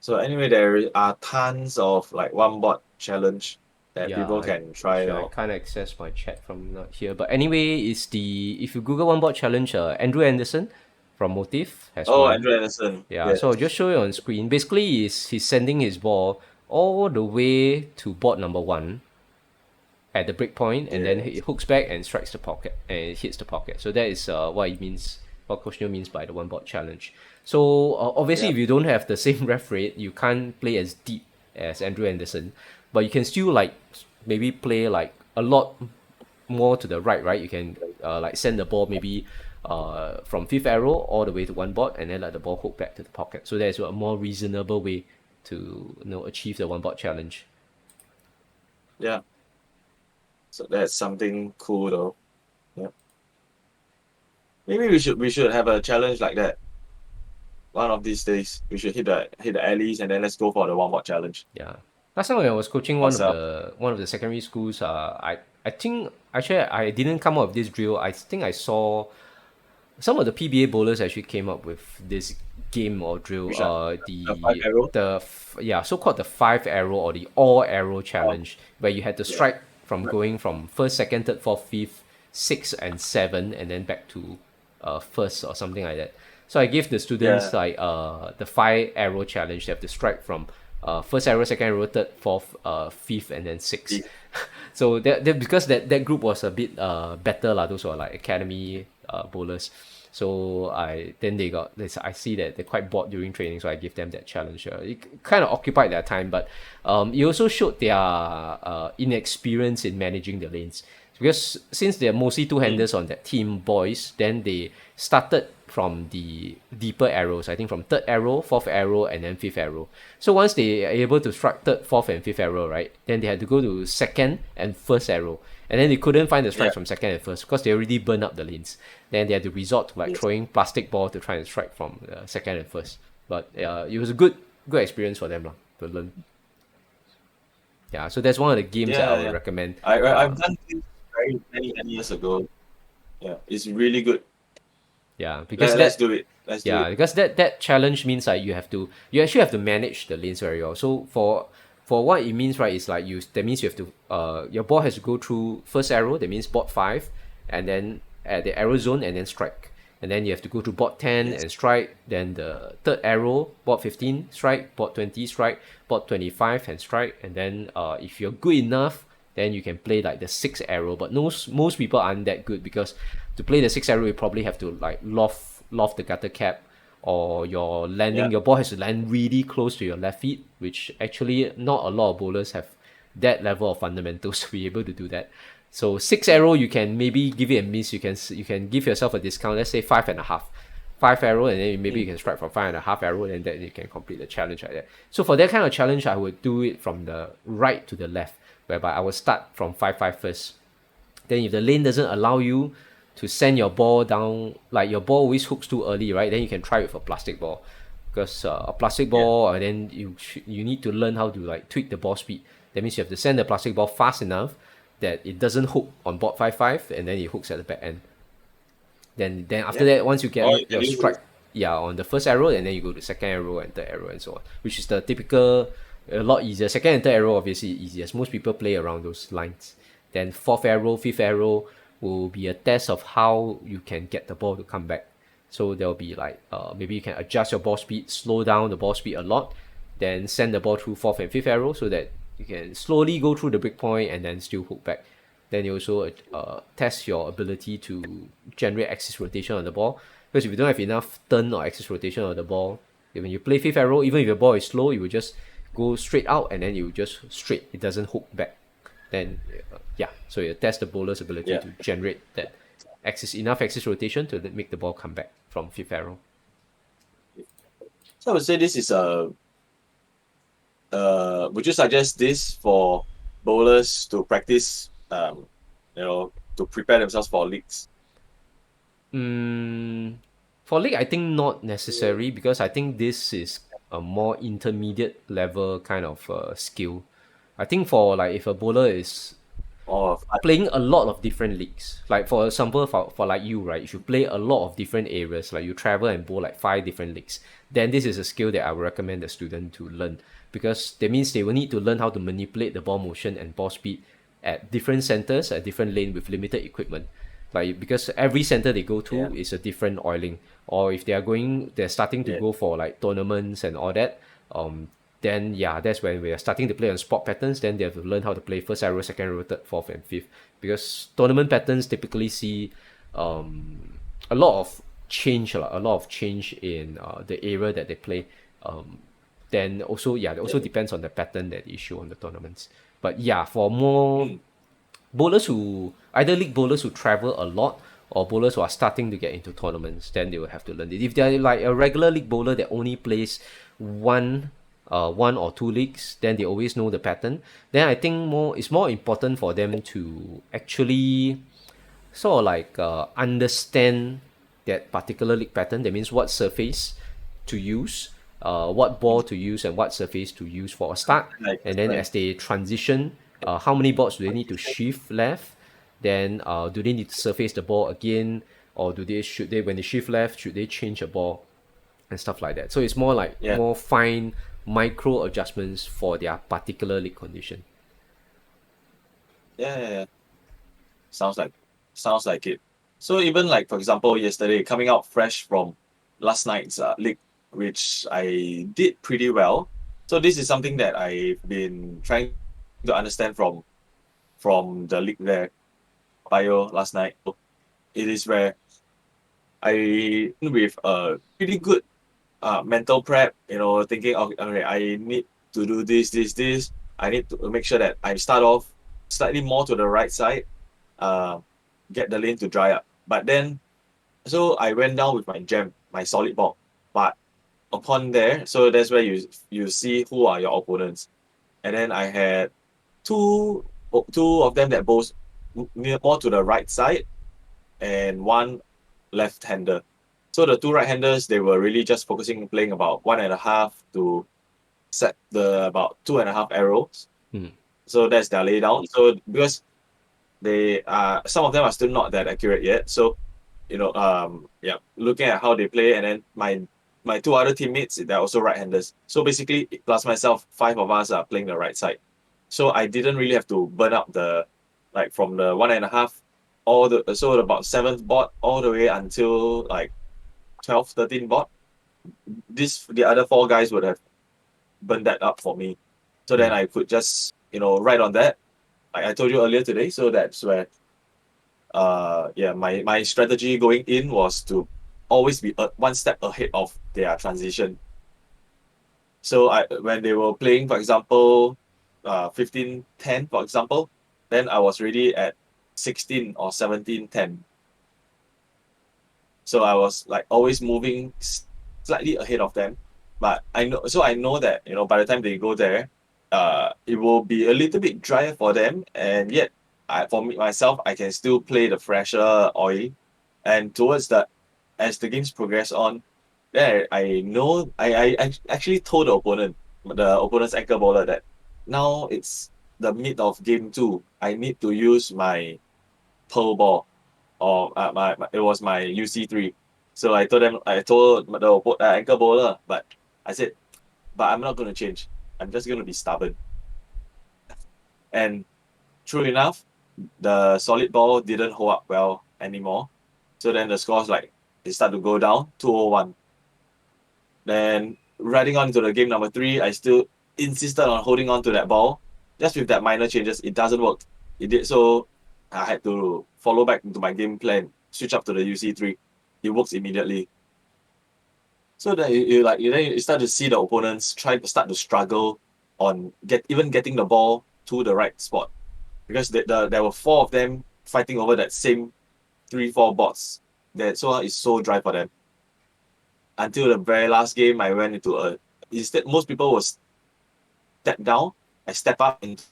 So anyway, there are tons of like one bot challenge that Yeah, people can try I out. can't access my chat from not here. But anyway, it's the if you Google one bot challenge, Andrew Anderson from Motif has Oh, one. Andrew Anderson. Yeah, so I'll just Yes. show you on screen. Basically, he's sending his ball all the way to board number one at the break point, and then he Yes. hooks back and strikes the pocket and hits the pocket. So that is what it means. What Coach Neo means by the one board challenge. So obviously, Yeah. if you don't have the same ref rate, you can't play as deep as Andrew Anderson, but you can still like maybe play like a lot more to the right. Right, you can like send the ball maybe from fifth arrow all the way to one board, and then let the ball hook back to the pocket. So there's a more reasonable way to achieve the one board challenge. Yeah. So that's something cool though. Yeah. Maybe we should have a challenge like that. One of these days, we should hit the alleys and then let's go for the one bot challenge Yeah. Last time when I was coaching ourselves. one of the secondary schools, I think actually I didn't come up with this drill. I think I saw some of the PBA bowlers actually came up with this game or drill. Which are the five arrow. Yeah, so called the five arrow or the all arrow Oh, challenge, where you had to yeah. strike from going from first, second, third, fourth, fifth, six, and seven, and then back to first or something like that. So I give the students Yeah. like the five arrow challenge. They have to strike from first arrow, second arrow, third, fourth, fifth, and then sixth. So because that group was a bit better lah. Those were like academy bowlers. So I see that they're quite bored during training, so I give them that challenge. It kind of occupied their time, but it also showed their inexperience in managing the lanes. Because since they're mostly Mm. two-handers on that team, boys, then they started from the deeper arrows. I think from third arrow, fourth arrow, and then fifth arrow. So once they are able to strike third, fourth, and fifth arrow, right, then they had to go to second and first arrow, and then they couldn't find the Yeah. strikes from second and first because they already burned up the lanes. Then they had to resort to like Yes. throwing plastic ball to try and strike from second and first. But it was a good experience for them lah, to learn. Yeah, so that's one of the games that I Yeah. would Yeah. recommend. I've done this very many years ago. Yeah. It's really good. Yeah, because Let's do it. Let's do yeah, it. because that challenge means like you actually have to manage the lanes very well. So for what it means, right, is like that means you have to your ball has to go through first arrow, that means board five, and then at the arrow zone and then strike. And then you have to go to board 10 Yes. and strike, then the third arrow, board 15, strike, board 20, strike, board 25 and strike, and then if you're good enough, then you can play like the sixth arrow. But most people aren't that good because to play the sixth arrow, you probably have to like loft the gutter cap, or Yeah. your ball has to land really close to your left feet, which actually not a lot of bowlers have that level of fundamentals to be able to do that. So six arrow, you can maybe give it a miss. You can give yourself a discount. Let's say 5.5, five arrow, and then maybe you Mm. can strike from 5.5 arrow, and then you can complete the challenge like that. So for that kind of challenge, I would do it from the right to the left, whereby I will start from 5-5 first. Then if the lane doesn't allow you to send your ball down, like your ball always hooks too early, right? Then you can try with a plastic ball, because a plastic Yeah. ball, and then you need to learn how to like tweak the ball speed. That means you have to send the plastic ball fast enough that it doesn't hook on board 5-5, and then it hooks at the back end. Then after Yeah. that, once you get Or you can your use this. strike, yeah, on the first arrow, and then you go to second arrow and third arrow and so on, which is the typical, a lot easier. Second and third arrow obviously easiest. Most people play around those lines. Then fourth arrow, fifth arrow will be a test of how you can get the ball to come back. So there'll be like maybe you can adjust your ball speed, slow down the ball speed a lot, then send the ball through fourth and fifth arrow so that you can slowly go through the break point and then still hook back. Then you also test your ability to generate axis rotation on the ball. Because if you don't have enough turn or axis rotation on the ball, when you play fifth arrow, even if your ball is slow, you will just go straight out and then you just straight. It doesn't hook back. Then yeah, so you test the bowler's ability Yeah. to generate that enough axis rotation to make the ball come back from fifth arrow. So I would say this is a. Would you suggest this for bowlers to practice? To prepare themselves for leagues. For league, I think not necessary, because I think this is a more intermediate level kind of skill. I think for like if a bowler is or playing a lot of different leagues. Like for example, for like you, right? If you play a lot of different areas, like you travel and bowl like 5 different leagues, then this is a skill that I would recommend the student to learn, because that means they will need to learn how to manipulate the ball motion and ball speed at different centers, at different lane with limited equipment. Like because every center they go yeah, to is a different oiling, or if they're starting to yeah, go for like tournaments and all that, then yeah, that's when we are starting to play on sport patterns. Then they have to learn how to play first arrow, second arrow, third, fourth, and fifth. Because tournament patterns typically see a lot of change, a lot of change in the area that they play. Then also, yeah, it also yeah. depends on the pattern that they issue on the tournaments. But yeah, for more Mm, bowlers who either league bowlers who travel a lot, or bowlers who are starting to get into tournaments, then they will have to learn it. If they're like a regular league bowler that only plays one one or two leagues, then they always know the pattern. Then I think it's more important for them to actually sort of like understand that particular league pattern. That means what surface to use, what ball to use, and what surface to use for a start. like And then as they transition, how many balls do they need to shift left? Then do they need to surface the ball again, or should they when they shift left should they change a ball and stuff like that? So it's more like yeah, more fine micro adjustments for their particular league condition. yeah, yeah, yeah. Sounds like sounds like it. So even like for example, yesterday coming out fresh from last night's league, which I did pretty well. So this is something that I've been trying to understand from the league there, bio last night. It is where I with a pretty good mental prep, thinking, okay, I need to do this. I need to make sure that I start off slightly more to the right side, uh, get the lane to dry up. But then, so I went down with my jam, my solid ball. But upon there, so that's where you see who are your opponents. And then I had two of them that both near more to the right side, and one left-hander. So the two right-handers, they were really just focusing playing about 1.5 to set the about 2.5 arrows. Hmm. So that's their laydown. So because they some of them are still not that accurate yet. So yeah, looking at how they play, and then my two other teammates, they're also right-handers. So basically, plus myself, five of us are playing the right side. So I didn't really have to burn up the like from the 1.5 all the so about seventh board all the way until like 12, 13 board. The other four guys would have burned that up for me. So then Hmm. I could just ride on that. Like I told you earlier today. So that's where yeah, my strategy going in was to always be one step ahead of their transition. So when they were playing, for example, 15-10, for example, then I was ready at 16 or 17-10. So I was like always moving slightly ahead of them. But I know that by the time they go there, it will be a little bit drier for them, and yet for me myself, I can still play the fresher oil. And towards the as the games progress on, then I know I actually told the opponent's anchor bowler, that now it's the mid of game two. I need to use my pearl ball, or it was my UC3. So I told the anchor bowler, but I said, but I'm not going to change. I'm just going to be stubborn. And true enough, the solid ball didn't hold up well anymore. So then the scores like it started to go down 201. Then riding on to the game number three, I still insisted on holding on to that ball. Just with that minor changes, it doesn't work. It did so. I had to follow back into my game plan, switch up to the UC3. It works immediately. So then you start to see the opponents start to struggle on getting the ball to the right spot, because there were four of them fighting over that same 3-4 bots. That so it's so dry for them. Until the very last game, I went into instead most people will step down. I step up into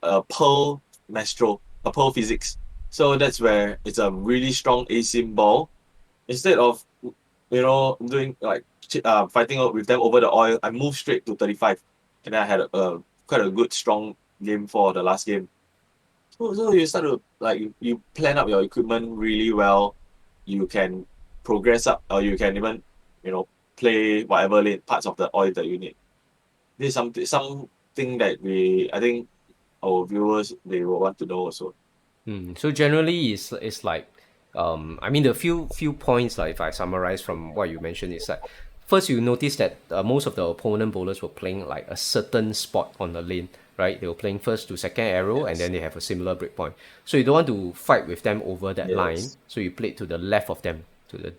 a Pearl Maestro, a Pearl Physics. So that's where it's a really strong ASIM ball. Instead of doing like fighting with them over the oil, I moved straight to 35, and then I had quite a good strong game for the last game. So you start to like you plan up your equipment really well. You can progress up, or you can even play whatever parts of the oil that you need. This is something that I think our viewers they will want to know also. So generally, it's like, I mean, the few points, like if I summarize from what you mentioned, is that first you notice that most of the opponent bowlers were playing like a certain spot on the lane, right? They were playing first to second arrow, and Yes. then they have a similar breakpoint. So you don't want to fight with them over that line, Yes. so you play to the left of them, to the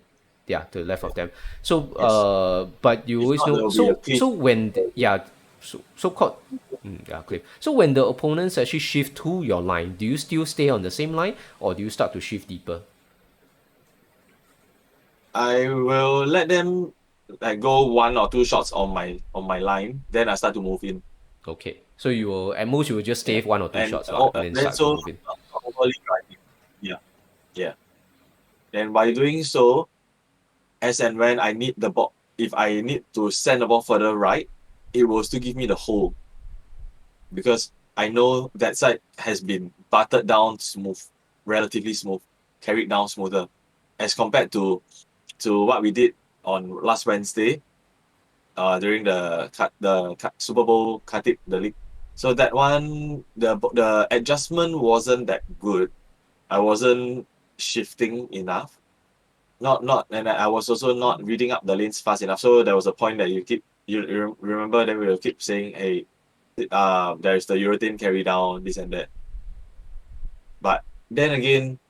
yeah, to the left of them. So Yes. but you If always not, there know, will be a so cliff. when yeah, so called. Yeah, clear. So when the opponents actually shift to your line, do you still stay on the same line, or do you start to shift deeper? I will let them like go one or two shots on my line. Then I start to move in. Okay. So you will, at most you will just stay Yeah. one or two And shots lah, and then then start to so move in. not overly driving. Yeah. Yeah. And by doing so, as and when I need the ball, if I need to send the ball further right, it will still give me the hole because I know that side has been buttered down smooth, relatively smooth, carried down smoother, as compared to what we did on last Wednesday, during the Super Bowl Khatib the league. So that one, the adjustment wasn't that good. I wasn't shifting enough. Not, and I was also not reading up the lanes fast enough. So there was a point that you remember that we will keep saying, hey, there's the European carry down, this and that. But then again,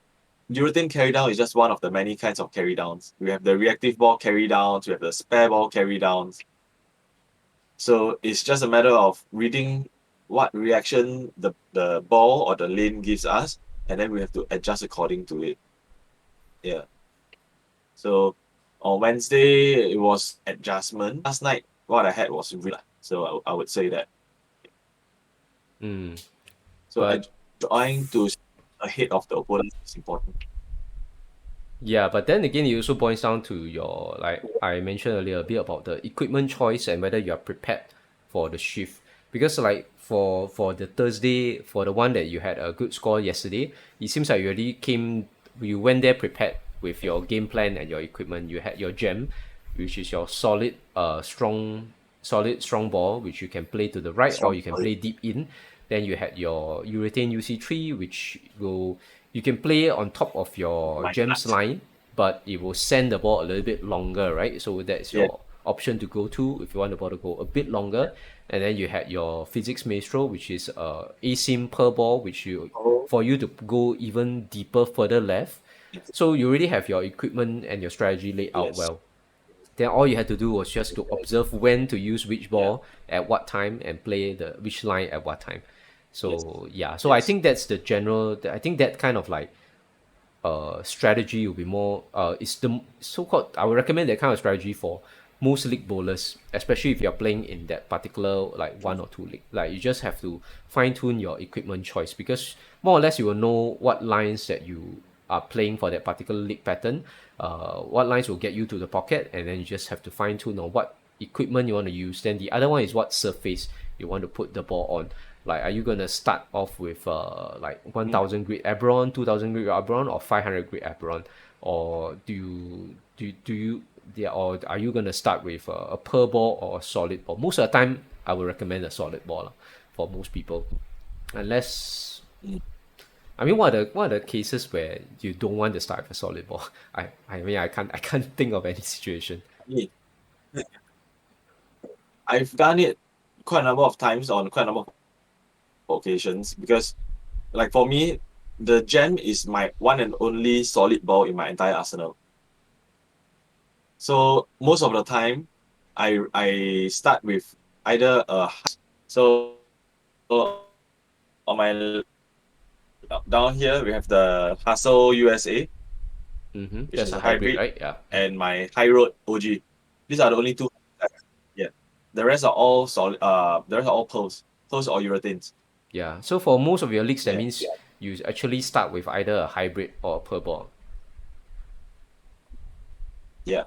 European carry down is just one of the many kinds of carry downs. We have the reactive ball carry downs, we have the spare ball carry downs. So it's just a matter of reading what reaction the ball or the lane gives us, and then we have to adjust according to it. Yeah. So on Wednesday it was adjustment. Last night what I had was really, so I would say that. Mm. So But trying to ahead of the opponent is important. yeah, but then again, it also boils down to your, like I mentioned earlier, a bit about the equipment choice and whether you are prepared for the shift. Because like for the Thursday, for the one that you had a good score yesterday, it seems like you went there prepared with your game plan and your equipment. You had your gem, which is your strong ball, which you can play to the right or Strong you can solid. play deep in. Then you had your urethane UC3, which will you can play on top of your My gems nut. line, but it will send the ball a little bit longer, right? So that's Yeah. your option to go to if you want the ball to go a bit longer. And then you had your physics maestro, which is asim per ball, which you Oh, for you to go even deeper further left. yes. So you already have your equipment and your strategy laid out Yes. well. Then all you had to do was just to observe when to use which Yeah. ball at what time and play the which line at what time. Yes. So yeah, so I Yes. think that's the general. I think that kind of like strategy will be more is the so-called, I would recommend that kind of strategy for most league bowlers, especially if you're playing in that particular like one or two league. Like you just have to fine-tune your equipment choice, because more or less you will know what lines that you are playing for that particular league pattern, what lines will get you to the pocket, and then you just have to fine-tune on what equipment you want to use. Then the other one is what surface you want to put the ball on. Like, are you gonna start off with like Mm. 1,000 grid Ebron, 2,000 grid Ebron, or 500 grid Ebron, or do you yeah, or are you gonna start with a per ball or a solid ball? Most of the time, I would recommend a solid ball lah, for most people, unless Mm. I mean, what are the cases where you don't want to start with a solid ball? I mean, I can't think of any situation. Me, I've done it quite a number of times on quite a number of occasions because, like for me, the gem is my one and only solid ball in my entire arsenal. So most of the time, I start with either a so on my down here we have the Hustle USA, which That's is a a hybrid, hybrid, right? Yeah. and my High Road OG. These are the only two. Yeah, the rest are all solid. The rest are all pearls or urethanes. Yeah. So for most of your leagues, that Yeah, means you actually start with either a hybrid or a per ball. yeah.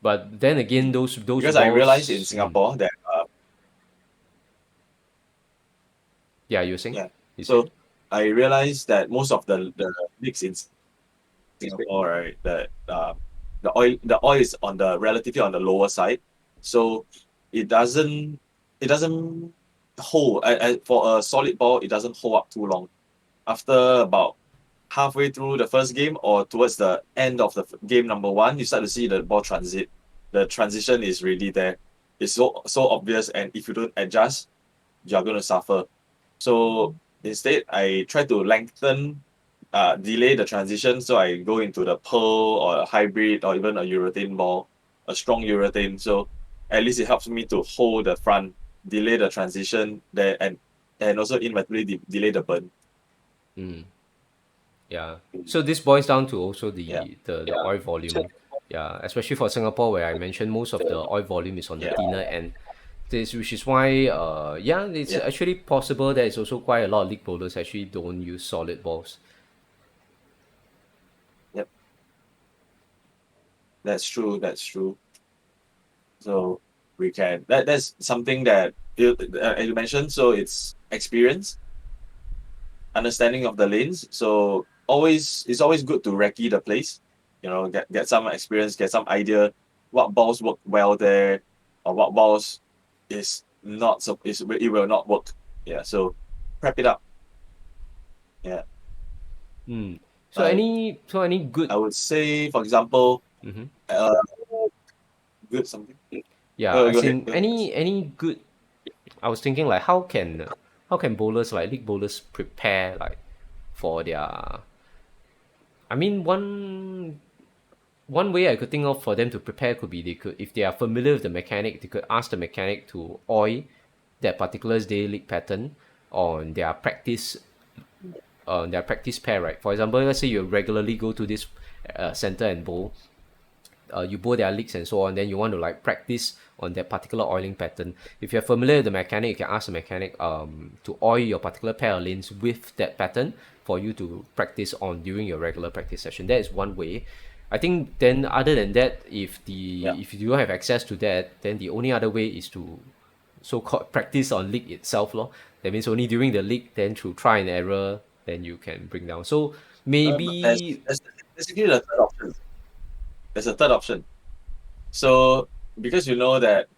But then again, those Because I realized in balls. Singapore that Yeah, you're saying? yeah. You So saying? I realized that most of the leagues in Singapore, right, the oil is on the relatively on the lower side, so it doesn't hold. For a solid ball, it doesn't hold up too long. After about halfway through the first game or towards the end of the game number one, you start to see the ball transit. The transition is really there. It's so obvious, and if you don't adjust, you're going to suffer. So instead, I try to delay the transition. So I go into the pearl or a hybrid or even a urethane ball, a strong urethane. So at least it helps me to hold the front, delay the transition there, and also inevitably delay the burn. Mm, yeah. So this boils down to also Yeah, the oil volume. Yeah, especially for Singapore, where I mentioned most of the oil volume is on the yeah, thinner end. This, which is why, yeah, it's yeah, actually possible that it's also quite a lot of league bowlers actually don't use solid balls. yep. That's true. That's true. So that's something that as you mentioned. So it's experience, understanding of the lanes. So it's always good to recce the place. Get some experience, get some idea what balls work well there, or what balls is not so it will not work. Yeah. So prep it up. Yeah. Mm. So Like any good, I would say, for example, hmm, uh, good something. yeah, Oh, go as ahead. in Go ahead first. any good. I was thinking like how can bowlers like league bowlers prepare like for their. I mean one way I could think of for them to prepare could be they could, if they are familiar with the mechanic, they could ask the mechanic to oil that particular day league pattern on their practice pair, right? For example, let's say you regularly go to this center and bowl, you bowl their leaks and so on, then you want to like practice on that particular oiling pattern. If you're familiar with the mechanic, you can ask the mechanic to oil your particular pair of lanes with that pattern for you to practice on during your regular practice session. That is one way. I think then other than that, Yeah. if you don't have access to that, then the only other way is to so-called practice on league itself lor. That means only during the league, then through try and error, then you can bring down. So There's, maybe, there's basically the third option. There's a third option. So because you know that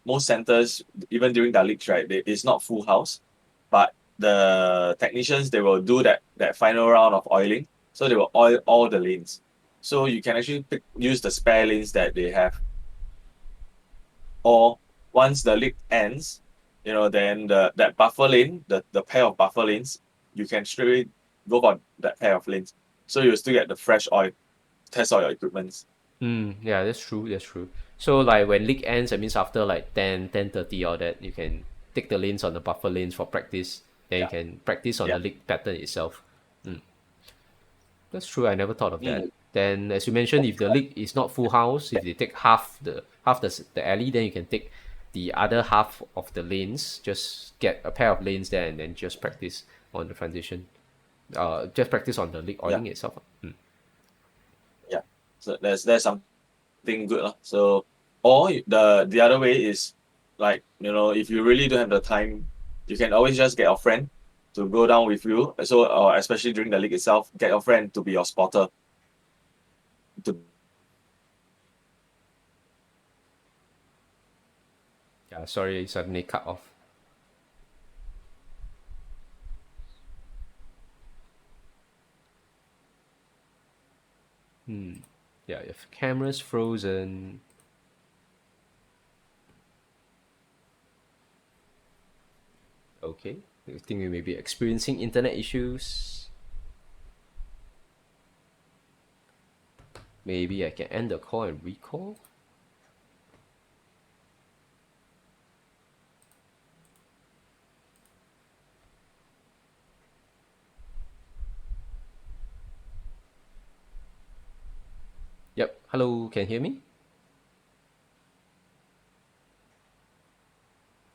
most centers, even during their leagues, right, it's not full house, but the technicians they will do that final round of oiling. So they will oil all the lanes. So you can actually use the spare lanes that they have, or once the league ends, then that buffer lane, the pair of buffer lanes, you can straight away go for that pair of lanes. So you still get the fresh oil, test all your equipments. yeah, that's true. That's true. So like when league ends, that means after like 10:30 all that, you can take the lanes on the buffer lanes for practice. Then you Yeah, can practice on yeah. the league pattern itself. Mm, that's true. I never thought of that. Mm, Then, as you mentioned, if the league is not full house, if they take half the alley, then you can take the other half of the lanes. Just get a pair of lanes there, and then just practice on the transition. Just practice on the league yeah, oiling itself. Mm. yeah. So there's something good. So or the other way is like, if you really don't have the time, you can always just get a friend to go down with you. So or especially during the league itself, get your friend to be your spotter. To Yeah, sorry, suddenly cut off. Yeah, if camera's frozen, okay. I think we may be experiencing internet issues. Maybe I can end the call and recall. Yep. Hello, can you hear me?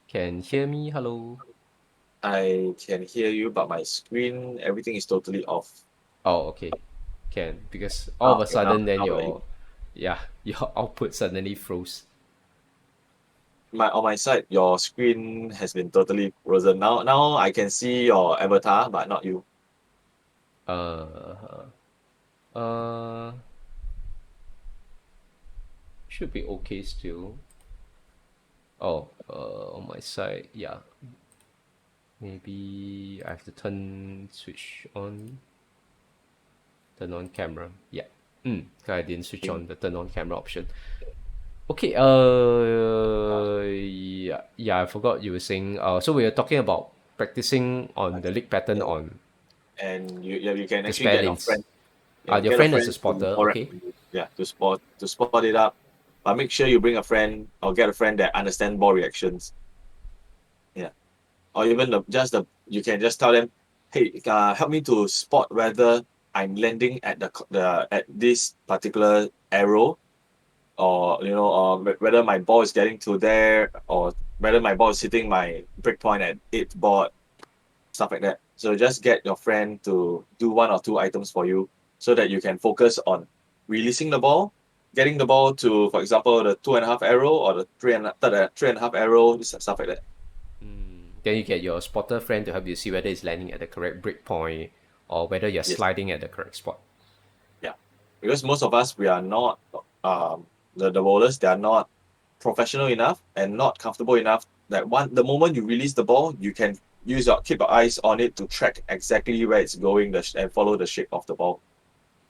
Can hear me? Hello. I can hear you, but my screen, everything is totally off. Oh, okay. Can, because all of a Okay, now sudden then now we're able. your, yeah, your output suddenly froze. on my side, your screen has been totally frozen. Now I can see your avatar, but not you. Uh, uh, should be okay still. Oh, on my side, yeah. Maybe I have to turn on camera. Yeah. I didn't switch Okay. on the turn on camera option. Okay, yeah, yeah, I forgot you were saying, so we were talking about practicing on the leak pattern Yeah. on And you can the actually spare get your lanes. friend, yeah, Your get a friend is a friend to spotter, correct okay? for you. Yeah, to spot it up. But make sure you bring a friend or get a friend that understand ball reactions. Yeah. Or even you can just tell them, hey, help me to spot whether I'm landing at the at this particular arrow, or or whether my ball is getting to there, or whether my ball is hitting my breakpoint at eighth board, stuff like that. So just get your friend to do one or two items for you, so that you can focus on releasing the ball, getting the ball to, for example, the 2.5 arrow, or the 3.5 arrow, stuff like that. Then you get your spotter friend to help you see whether it's landing at the correct break point or whether you're Yes. sliding at the correct spot. Yeah, because most of us, we are not the bowlers, they are not professional enough and not comfortable enough that the moment you release the ball, you can keep your eyes on it to track exactly where it's going, and follow the shape of the ball.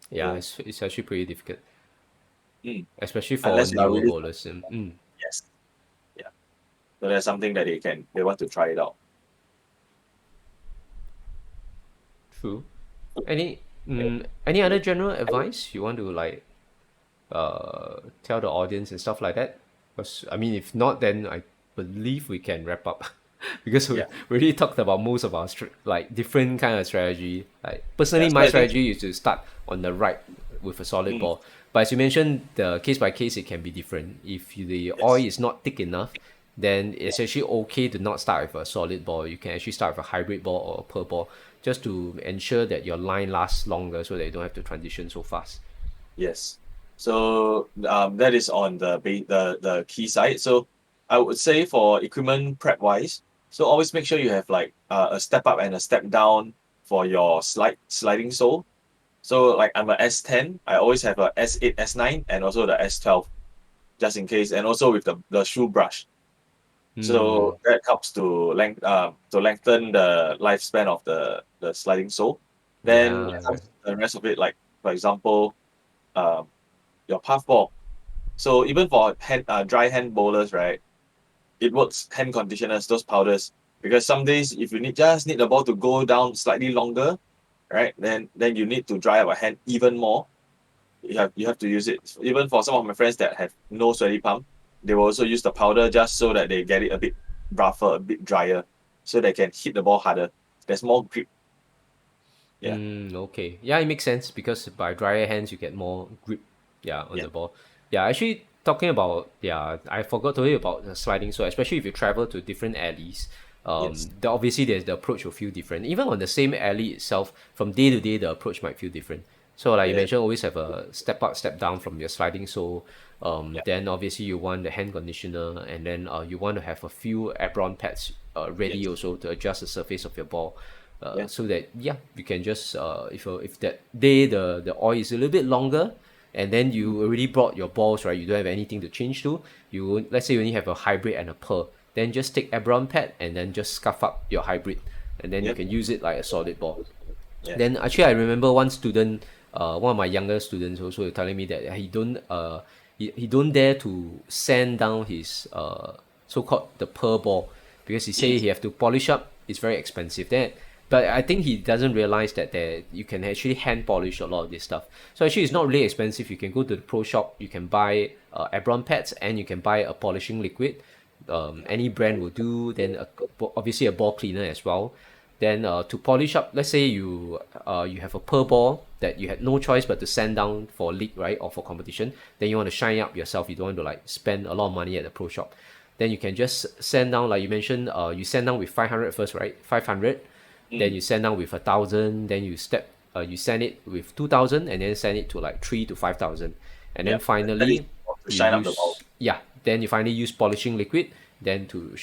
Yeah, So it's actually pretty difficult, mm, especially for unless you are newer really, bowlers. yes, yeah. So that's something that they want to try it out. True. Any other general advice you want to like tell the audience and stuff like that? Because I mean, if not, then I believe we can wrap up because we Yeah. already talked about most of our like different kind of strategy. Like personally, Yeah. So my I think, strategy is to start on the right with a solid mm, ball. But as you mentioned, the case by case it can be different. If the oil yes, is not thick enough, then yeah, it's actually okay to not start with a solid ball. You can actually start with a hybrid ball or a pearl ball just to ensure that your line lasts longer so that you don't have to transition so fast. yes. So that is on the key side. So I would say for equipment prep wise, so always make sure you have like a step up and a step down for your sliding sole. So like I'm a S10, I always have a S8, S9, and also the S12, just in case, and also with the shoe brush. Hmm. So that helps to lengthen the lifespan of the sliding sole. Then it Yeah. comes to the rest of it, like for example, um, your puff ball. So even for dry hand bowlers, right, it works hand conditioners, those powders. Because some days if you just need the ball to go down slightly longer, right, then you need to dry up a hand even more. You have to use it. Even for some of my friends that have no sweaty palm, they will also use the powder just so that they get it a bit rougher, a bit drier, so they can hit the ball harder. There's more grip. Yeah. Okay. Yeah, it makes sense because by drier hands you get more grip, yeah, on Yeah. the ball. Yeah, actually talking about, yeah, I forgot to tell you about the sliding. So especially if you travel to different alleys, Yes. obviously the approach will feel different. Even on the same alley itself, from day to day the approach might feel different. So like you Yeah. mentioned, always have a step up, step down from your sliding. So Yeah. then obviously you want the hand conditioner, and then you want to have a few Abron pads ready Yes. also to adjust the surface of your ball, Yeah. so that yeah you can just if that day the oil is a little bit longer, and then Mm. you already brought your balls, right, you don't have anything to change to, let's say you only have a hybrid and a pearl, then just take Abron pad and then just scuff up your hybrid, and then you Yeah. can use it like a solid ball. Yeah. Then actually, I remember one student, one of my younger students, also telling me that he don't dare to sand down his so-called the pearl ball because he say Mm. he have to polish up. It's very expensive. Then, but I think he doesn't realize that there you can actually hand polish a lot of this stuff. So actually, it's not really expensive. You can go to the pro shop. You can buy Abron pads and you can buy a polishing liquid. Any brand will do. Then obviously a ball cleaner as well. Then to polish up, let's say you have a pearl ball that you had no choice but to sand down for league, right, or for competition. Then you want to shine up yourself. You don't want to like spend a lot of money at the pro shop. Then you can just sand down, like you mentioned. You sand down with 500 first, right? 500. Then Mm. you sand down with 1,000. Then you send it with 2,000, and then send it to like 3 to 5,000. And Yeah. then That is finally to you shine up the ball. use, yeah. Then you finally use polishing liquid, then to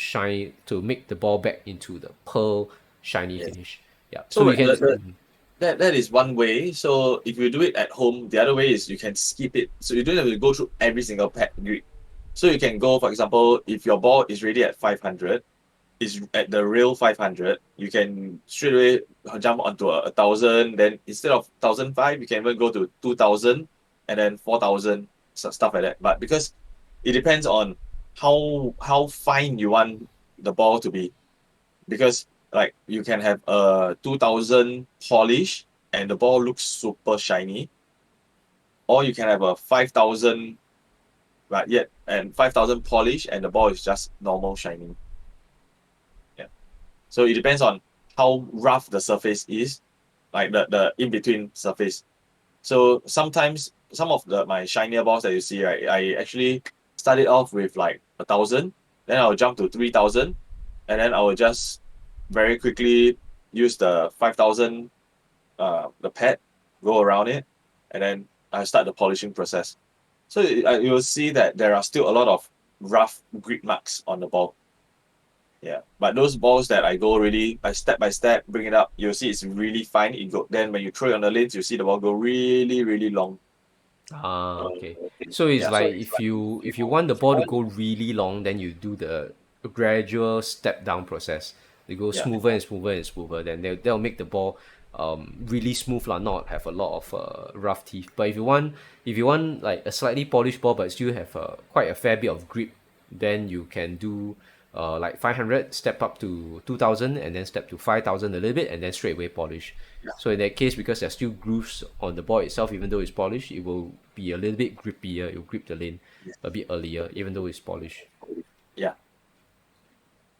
make the ball back into the pearl shiny Yes. finish. Yeah, so So you can. that is one way. So if you do it at home, the other way is you can skip it. So you don't have to go through every single pet grid. So you can go, for example, if your ball is ready at 500, is at the real 500, you can straight away jump onto a thousand. Then instead of 1,005, you can even go to 2,000 and then 4,000, stuff like that. But because it depends on how fine you want the ball to be, because like you can have a 2,000 polish and the ball looks super shiny, or you can have a 5,000 but yet and 5,000 polish and the ball is just normal shiny. Yeah. So it depends on how rough the surface is, like the in between surface. So sometimes some of my shinier balls that you see, right, I actually started off with like 1,000, then I'll jump to 3,000, and then I will just very quickly use the 5,000 the pad, go around it, and then I start the polishing process. So you will see that there are still a lot of rough grit marks on the ball. Yeah, but those balls that I go really by step, bring it up, you'll see it's really fine. It go then when you throw it on the lanes, you see the ball go really really long. Okay. So it's Yeah, so like it's if like if you you want the if you ball to want, go really long, then you do the gradual step down process. You go yeah, smoother and smoother and smoother. Then they'll make the ball really smooth lah, not have a lot of rough teeth. But if you want like a slightly polished ball but still have quite a fair bit of grip, then you can do like 500, step up to 2,000, and then step to 5,000 a little bit, and then straight away polish. yeah, So in that case, because there's still grooves on the ball itself, even though it's polished, it will be a little bit grippier. It will grip the lane yes, a bit earlier, even though it's polished. yeah,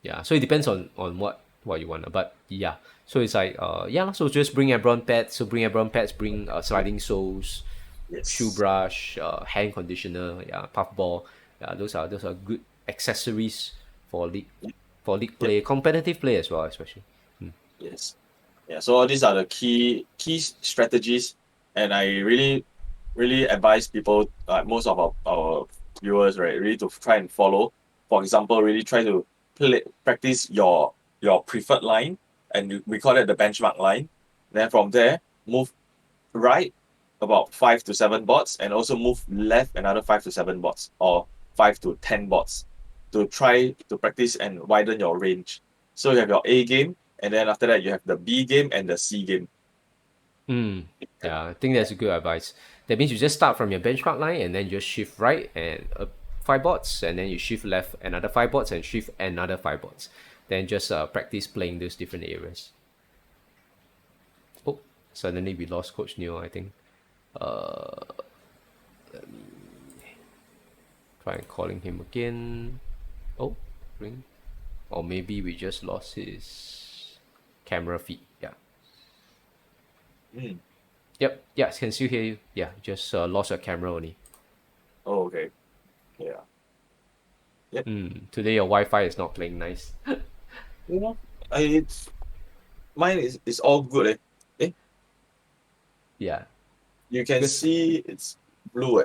Yeah, so it depends on what you want. But yeah, so it's like yeah. So just bring everyone pads. So bring everyone pads. Bring sliding soles, shoe yes, brush, hand conditioner. Yeah, puff ball. Yeah, those are good accessories for league yep, play, competitive play as well, especially. yes. Yeah, so all these are the key strategies, and I really advise people, most of our viewers, right, really to try and follow. For example, really try to practice your preferred line, and we call it the benchmark line. Then from there, move right about 5 to 7 bots, and also move left another 5 to 7 bots, or 5 to 10 bots, to try to practice and widen your range. So you have your A game, and then after that you have the B game and the C game. Mm, yeah, I think that's a good advice. That means you just start from your benchmark line and then you just shift right and 5 bots, and then you shift left another 5 bots and shift another 5 bots. Then just practice playing those different areas. Oh, suddenly we lost Coach Neil, I think. Try and calling him again. Oh, ring. Or maybe we just lost his camera feed. Yeah. Mm. Yep. Yeah, can still hear you. Yeah, just lost your camera only. Oh, okay. Yeah. Yep. Today your Wi-Fi is not playing nice. You know, it's mine is all good. Eh, Yeah, you can because see it's blue.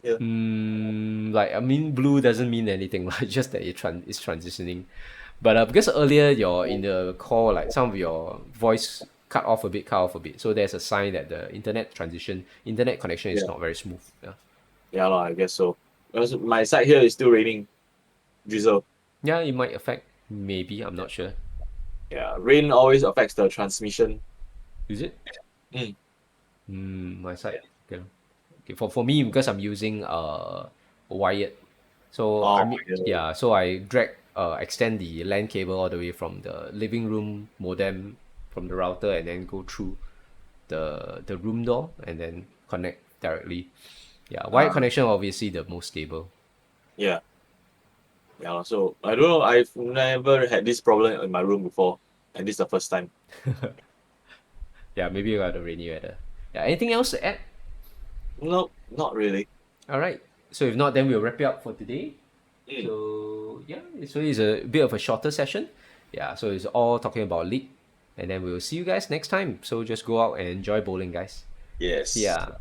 Yeah. like I mean, blue doesn't mean anything, like just that it's transitioning. But because earlier you're in the call, like some of your voice cut off a bit. So there's a sign that the internet connection is Yeah. not very smooth. Yeah, Yeah, lah, I guess so. Because my side here is still raining drizzle. yeah, it might affect. Maybe I'm not sure. Yeah, rain always affects the transmission. Is it? Mm. My side. Okay. Okay. For me, because I'm using wired, so Oh, I mean yeah. yeah, so I drag extend the LAN cable all the way from the living room modem from the router, and then go through the room door and then connect directly. Yeah, wired Uh, connection obviously the most stable. yeah. Yeah. So I don't know. I've never had this problem in my room before, and this is the first time. Yeah, maybe you got the rainy weather. Yeah, anything else to add? No, not really. All right. So if not, then we'll wrap it up for today. Mm. So yeah, so it's a bit of a shorter session. Yeah, so it's all talking about league, and then we'll see you guys next time. So just go out and enjoy bowling, guys. See Yes. ya.